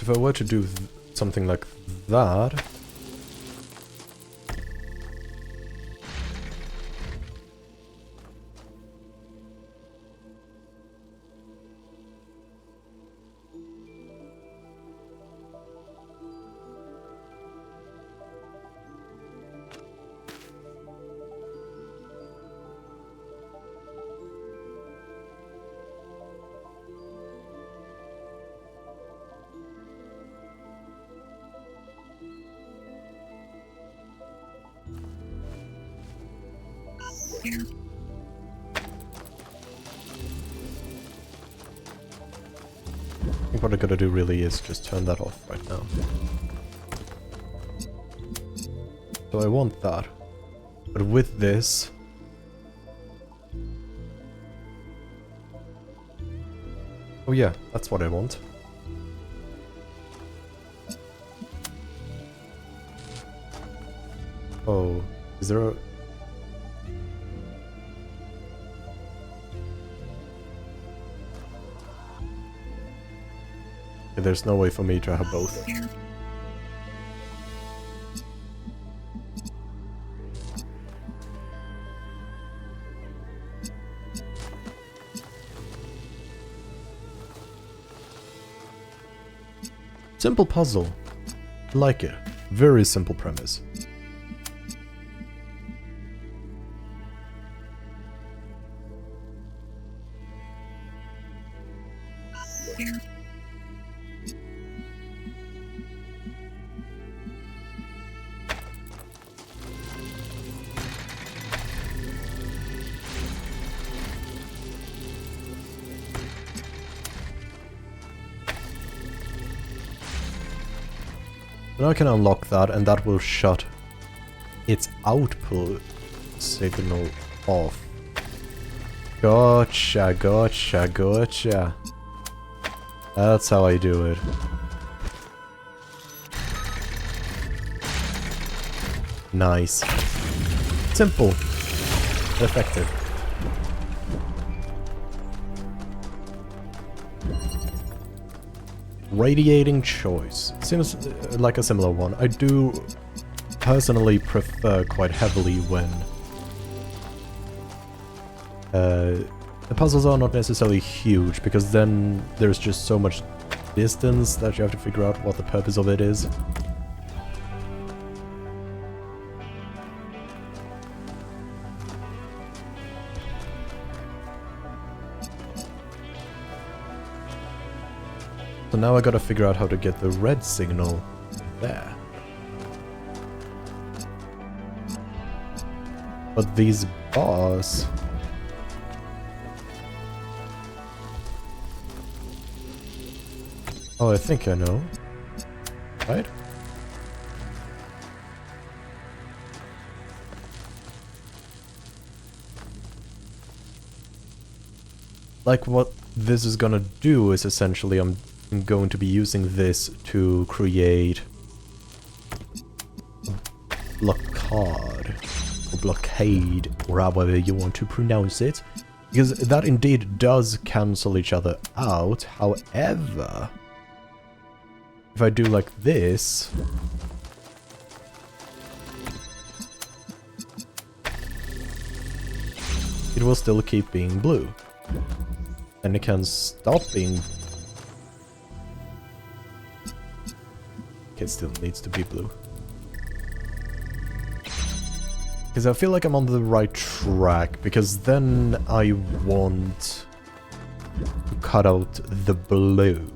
If I were to do something like that... I think what I gotta do really is just turn that off right now. So I want that. But with this... Oh yeah, that's what I want. Oh, is there a... There's no way for me to have both. Simple puzzle. Like it. Very simple premise. Now I can unlock that, and that will shut its output signal off. Gotcha, gotcha, gotcha. That's how I do it. Nice. Simple. Effective. Radiating choice. Seems like a similar one. I do personally prefer quite heavily when the puzzles are not necessarily huge, because then there's just so much distance that you have to figure out what the purpose of it is. So now I gotta figure out how to get the red signal there. But these bars... Oh, I think I know. Right? Like, what this is gonna do is essentially I'm going to be using this to create blockade, or blockade, or however you want to pronounce it, because that indeed does cancel each other out. However, if I do like this, it will still keep being blue, and it can stop being. It still needs to be blue. Because I feel like I'm on the right track, because then I want to cut out the blue.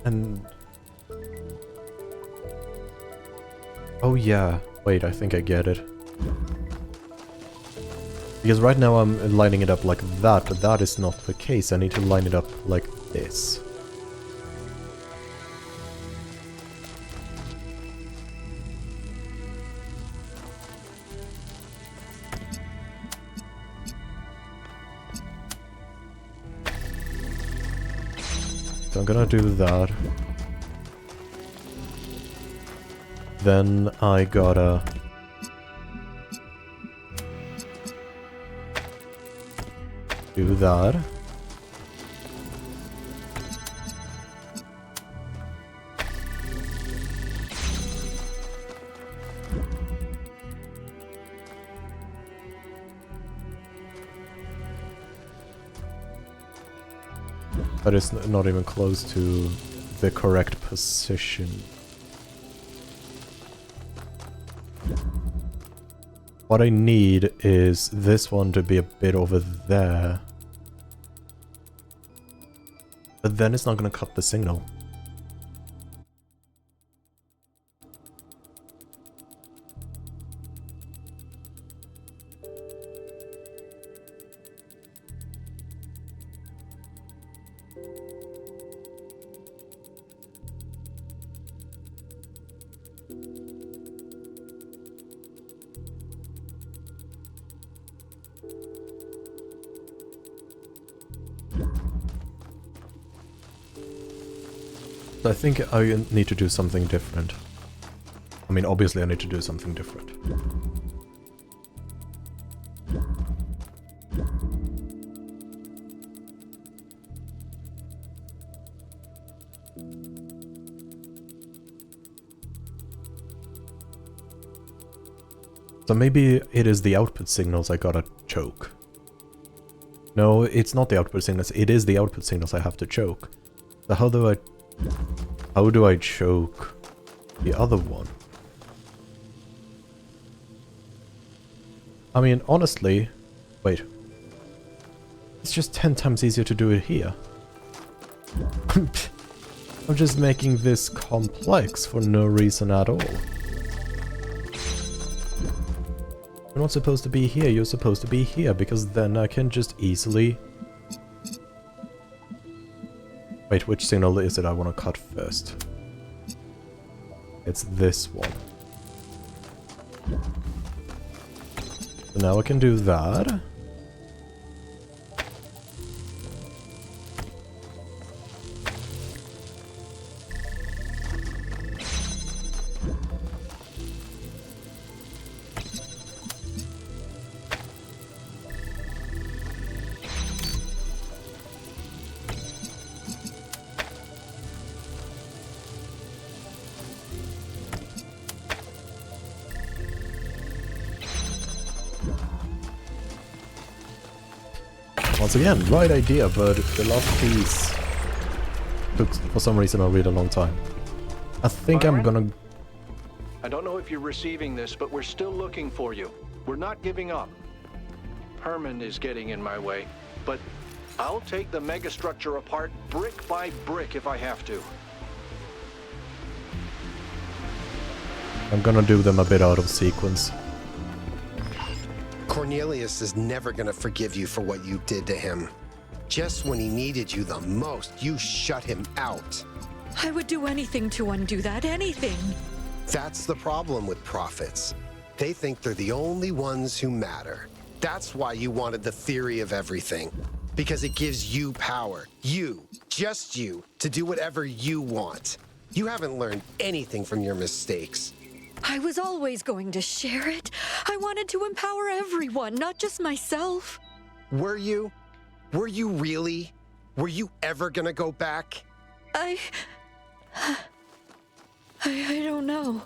And... oh yeah, wait, I think I get it. Because right now I'm lining it up like that, but that is not the case. I need to line it up like this. So I'm gonna do that. Then I gotta... do that. But it's not even close to the correct position. What I need is this one to be a bit over there. But then it's not going to cut the signal. I think I need to do something different. I mean, obviously I need to do something different. So maybe it is the output signals I gotta choke. No, it's not the output signals, it is the output signals I have to choke. So how do I choke the other one? I mean, honestly, wait. It's just 10 times easier to do it here. I'm just making this complex for no reason at all. You're not supposed to be here, you're supposed to be here, because then I can just easily... Wait, which signal is it I want to cut first? It's this one. So now I can do that. Once again, right idea, but the last piece took, for some reason, a really long time. I think Byron? I'm gonna... I don't know if you're receiving this, but we're still looking for you. We're not giving up. Herman is getting in my way, but I'll take the megastructure apart brick by brick if I have to. I'm gonna do them a bit out of sequence. Cornelius is never gonna forgive you for what you did to him. Just when he needed you the most, you shut him out. I would do anything to undo that, anything. That's the problem with prophets. They think they're the only ones who matter. That's why you wanted the theory of everything. Because it gives you power. You, just you, to do whatever you want. You haven't learned anything from your mistakes. I was always going to share it. I wanted to empower everyone, not just myself. Were you? Were you really? Were you ever gonna go back? I don't know.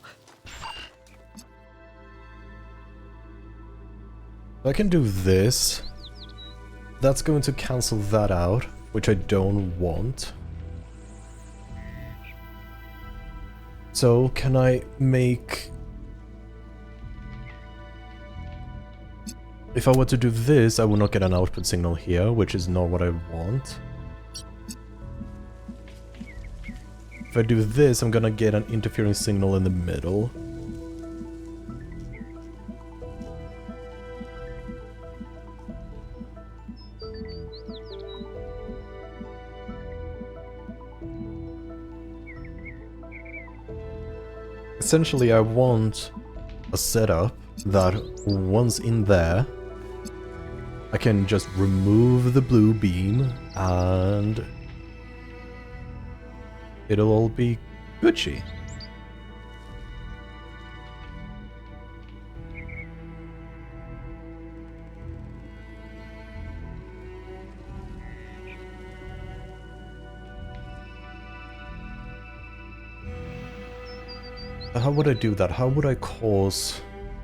I can do this. That's going to cancel that out, which I don't want. So, can I make... If I were to do this, I would not get an output signal here, which is not what I want. If I do this, I'm gonna get an interfering signal in the middle. Essentially, I want a setup that once in there, I can just remove the blue beam and it'll all be Gucci. How would I do that? How would I cause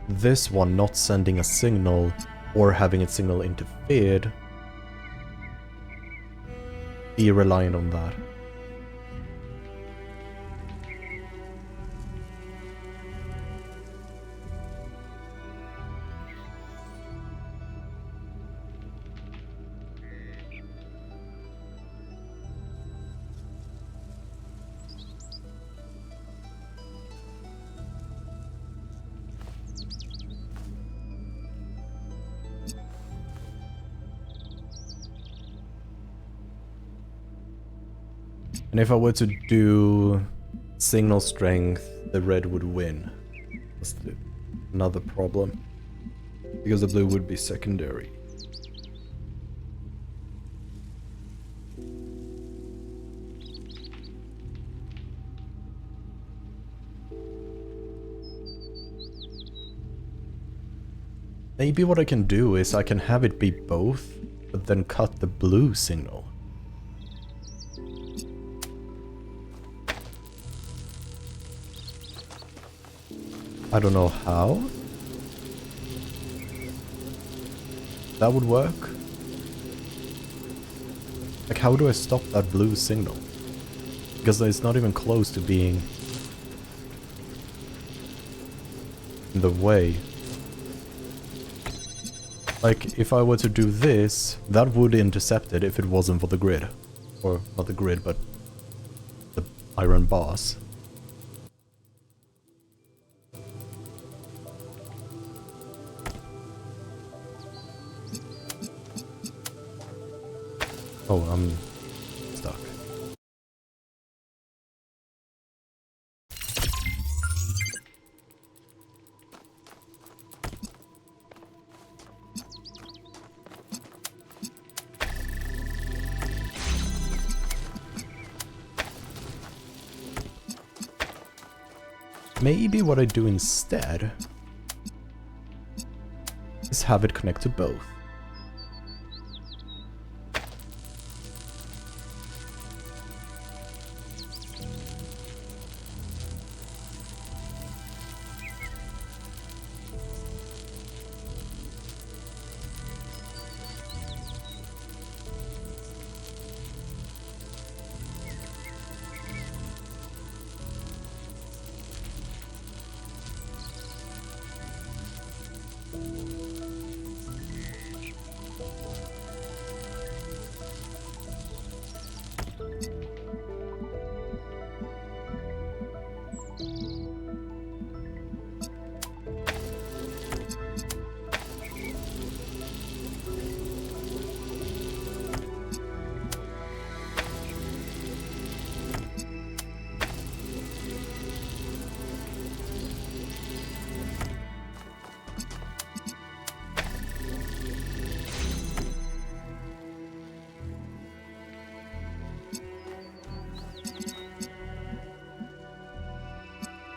this one not sending a signal or having its signal interfered? Be reliant on that. And if I were to do signal strength, the red would win. That's another problem. Because the blue would be secondary. Maybe what I can do is I can have it be both, but then cut the blue signal. I don't know how. That would work. Like, how do I stop that blue signal? Because it's not even close to being in the way. Like, if I were to do this, that would intercept it if it wasn't for the grid. Or, not the grid, but the iron bars. Oh, I'm stuck. Maybe what I do instead is have it connect to both.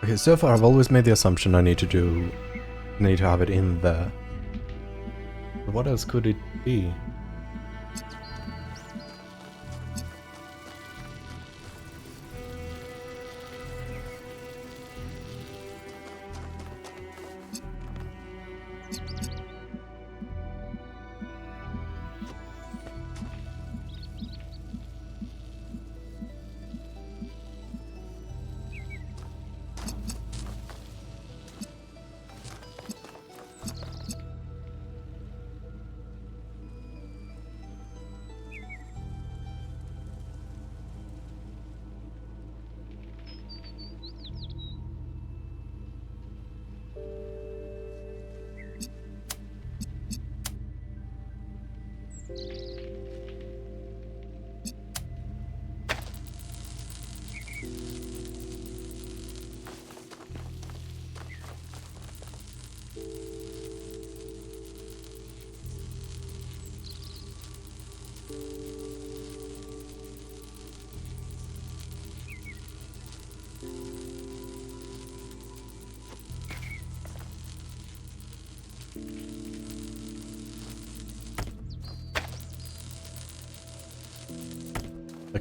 Okay, so far I've always made the assumption I need to have it in there. But what else could it be?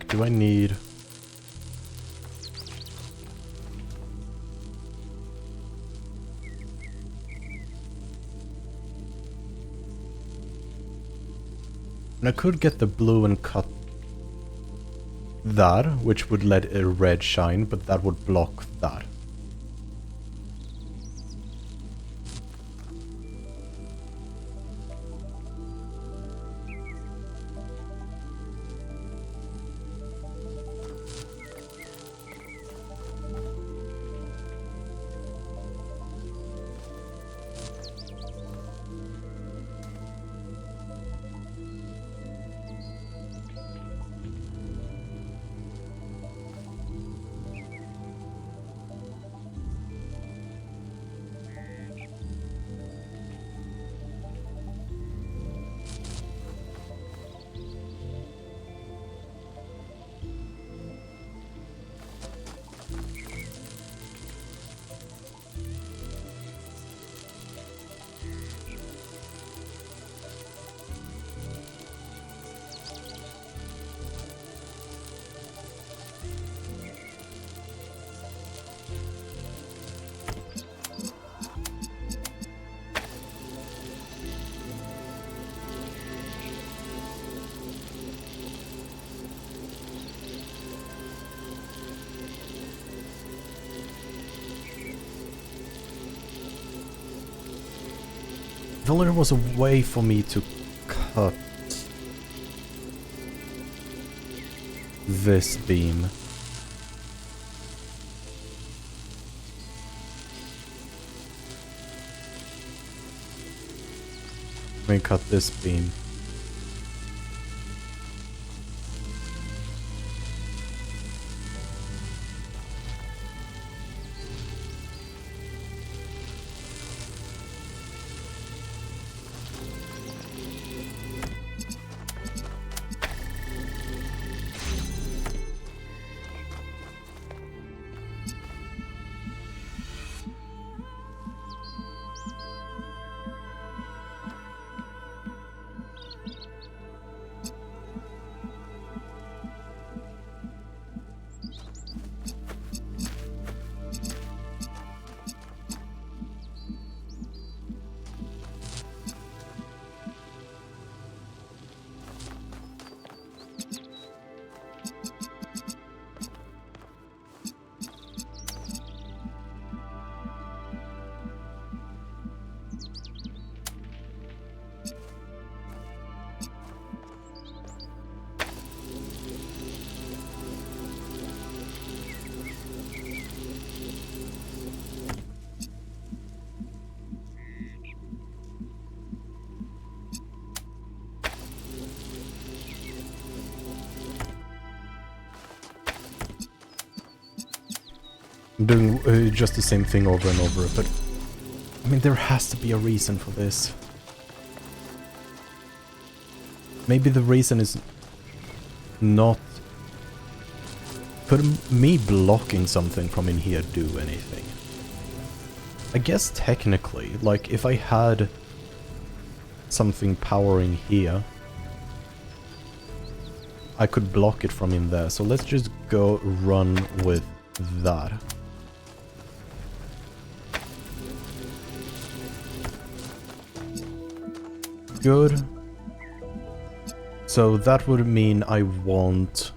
do I need... And I could get the blue and cut that, which would let a red shine, but that would block that. If only there was a way for me to cut this beam. Let me cut this beam. I'm doing just the same thing over and over, but I mean, there has to be a reason for this. Maybe the reason is not... Could me blocking something from in here do anything? I guess technically, like if I had something powering here, I could block it from in there. So let's just go run with that. Good. So that would mean I want...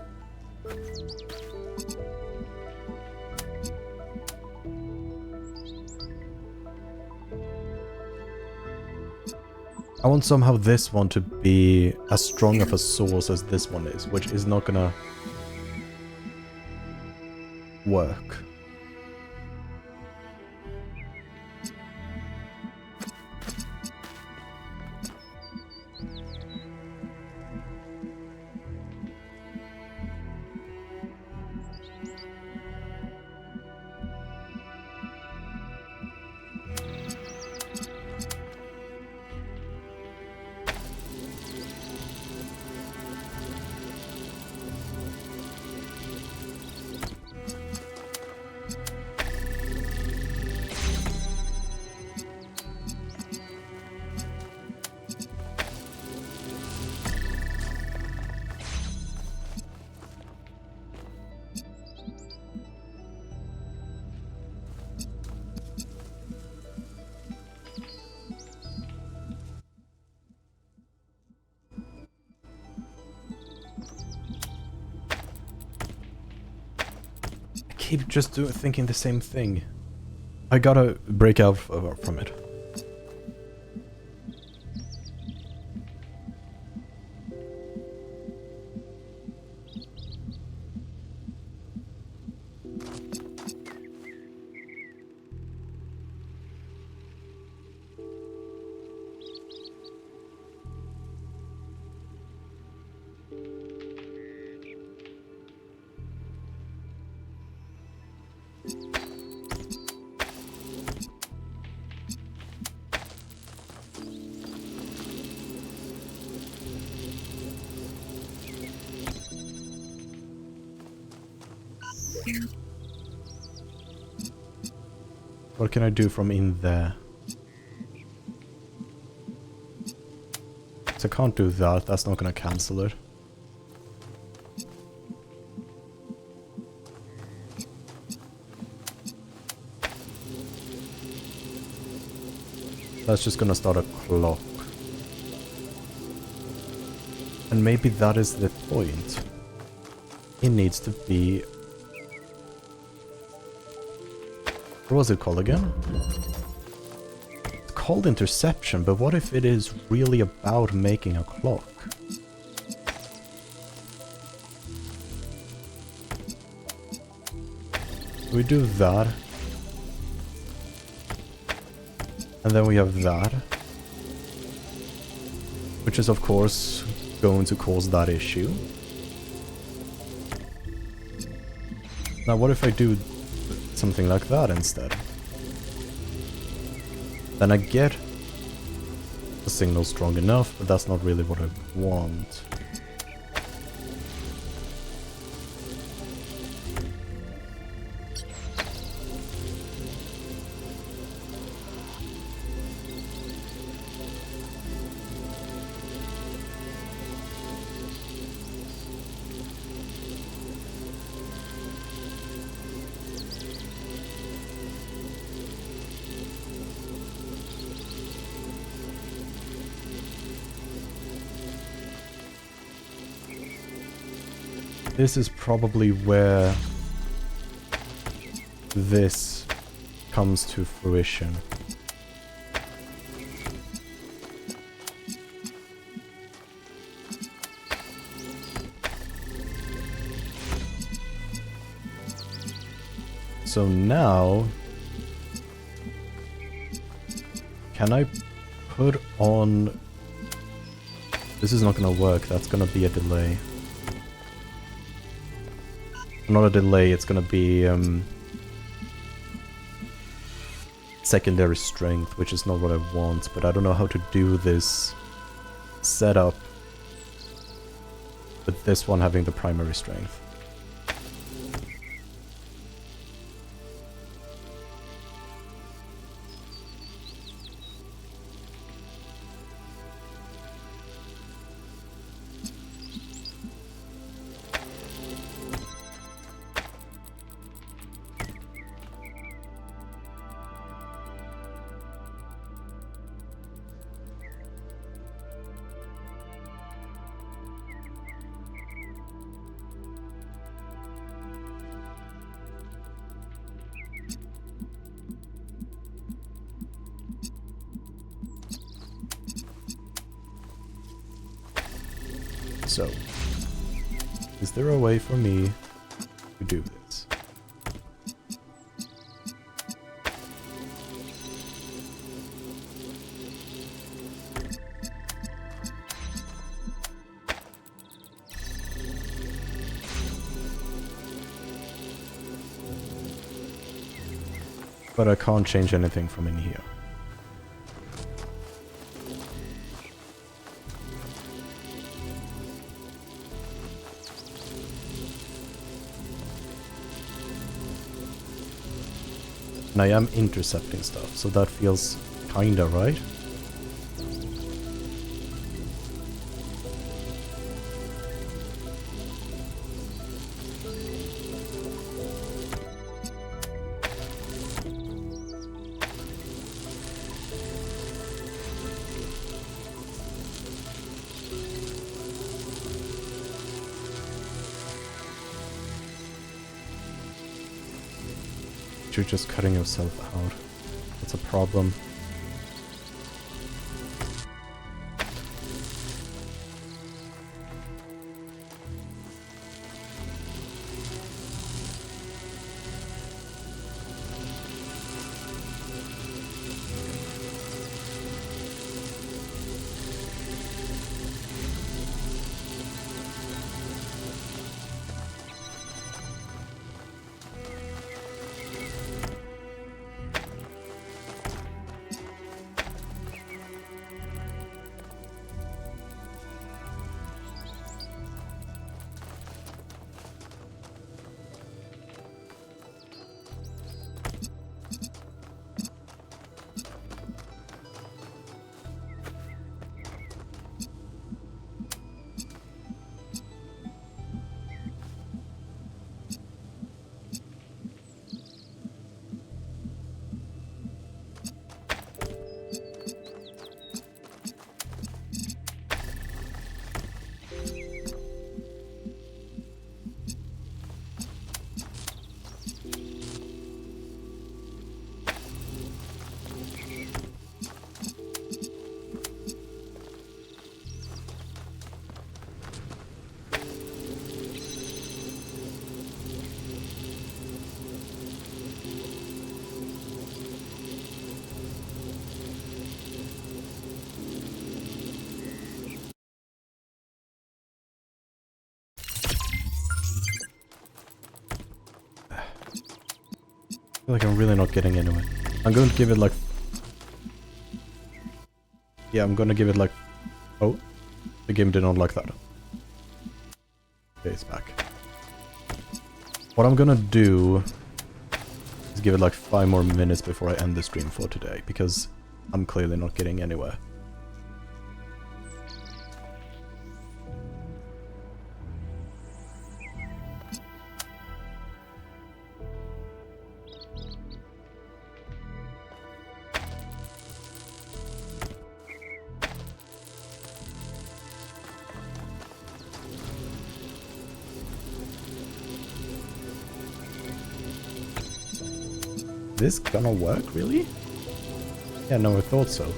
I want somehow this one to be as strong of a source as this one is, which is not gonna work. keep just thinking the same thing. I gotta break out from it. What can I do from in there? So I can't do that, that's not gonna cancel it. That's just gonna start a clock. And maybe that is the point. It needs to be... What was it called again? It's called interception, but what if it is really about making a clock? We do that. And then we have that. Which is of course going to cause that issue. Now what if I do something like that instead? Then I get the signal strong enough, but that's not really what I want. This is probably where this comes to fruition. So now, can I put on... This is not gonna work, that's gonna be a delay. Not a delay, it's gonna be secondary strength, which is not what I want, but I don't know how to do this setup with this one having the primary strength. So, is there a way for me to do this? But I can't change anything from in here. And I am intercepting stuff, so that feels kinda right. You're just cutting yourself out. That's a problem. I feel like I'm really not getting anywhere. I'm going to give it like... Yeah, I'm gonna give it like... Oh, the game did not like that. Okay, it's back. What I'm gonna do is give it like 5 more minutes before I end the stream for today, because I'm clearly not getting anywhere. This gonna work, really? Yeah, no, I thought so.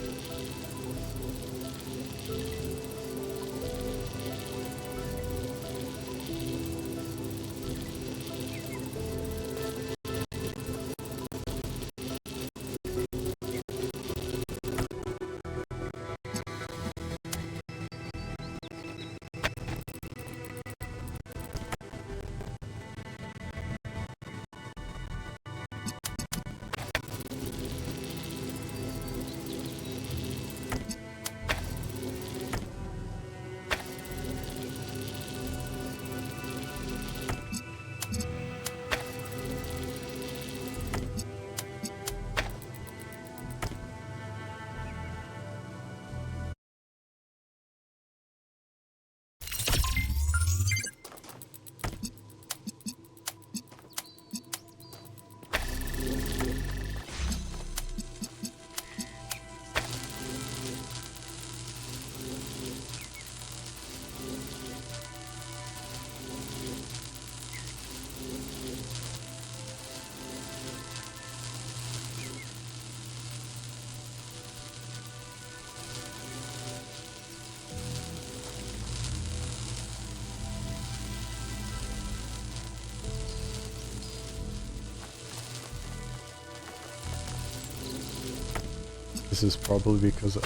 This is probably because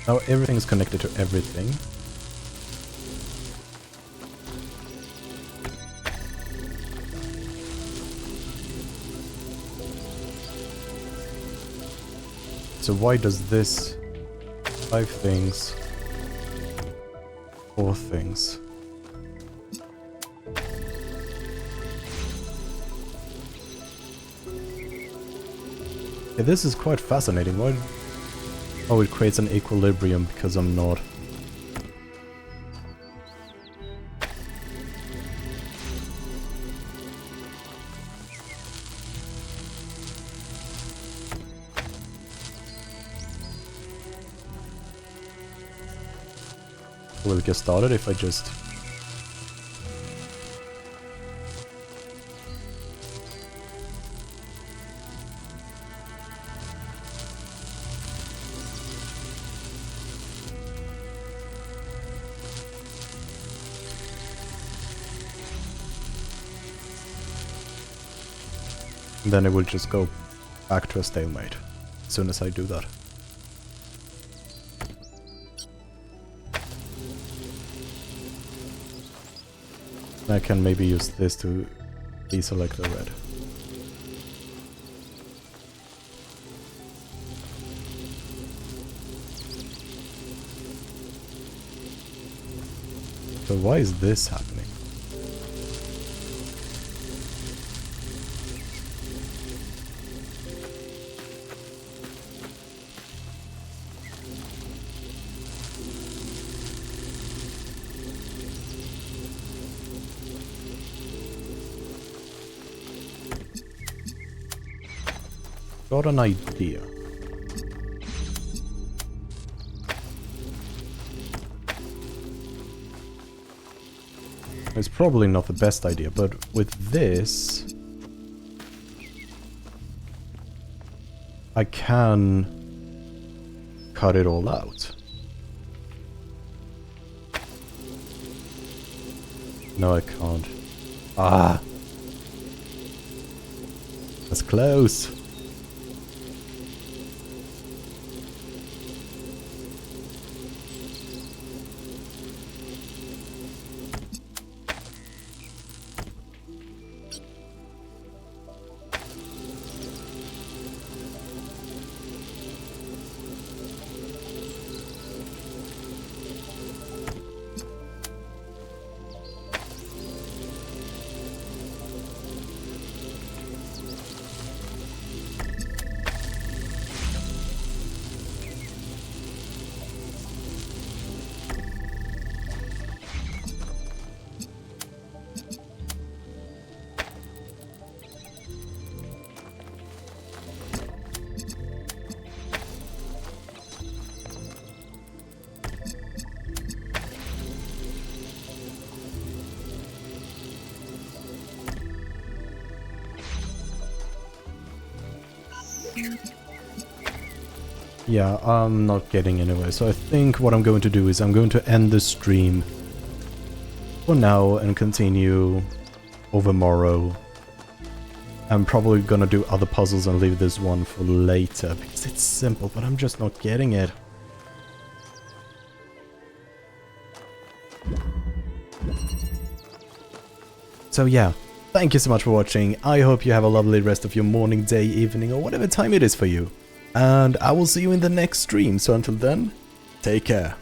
now everything is connected to everything. So why does this 5 things, 4 things? Yeah, this is quite fascinating. Why? Oh, it creates an equilibrium because I'm not. Will it get started if I just... Then it will just go back to a stalemate as soon as I do that. I can maybe use this to deselect the red. So why is this happening? Got an idea. It's probably not the best idea, but with this I can cut it all out. No, I can't. Ah! That's close. Yeah, I'm not getting anywhere, so I think what I'm going to do is I'm going to end the stream for now and continue over tomorrow. I'm probably gonna do other puzzles and leave this one for later, because it's simple, but I'm just not getting it. So yeah, thank you so much for watching. I hope you have a lovely rest of your morning, day, evening, or whatever time it is for you. And I will see you in the next stream, so until then, take care.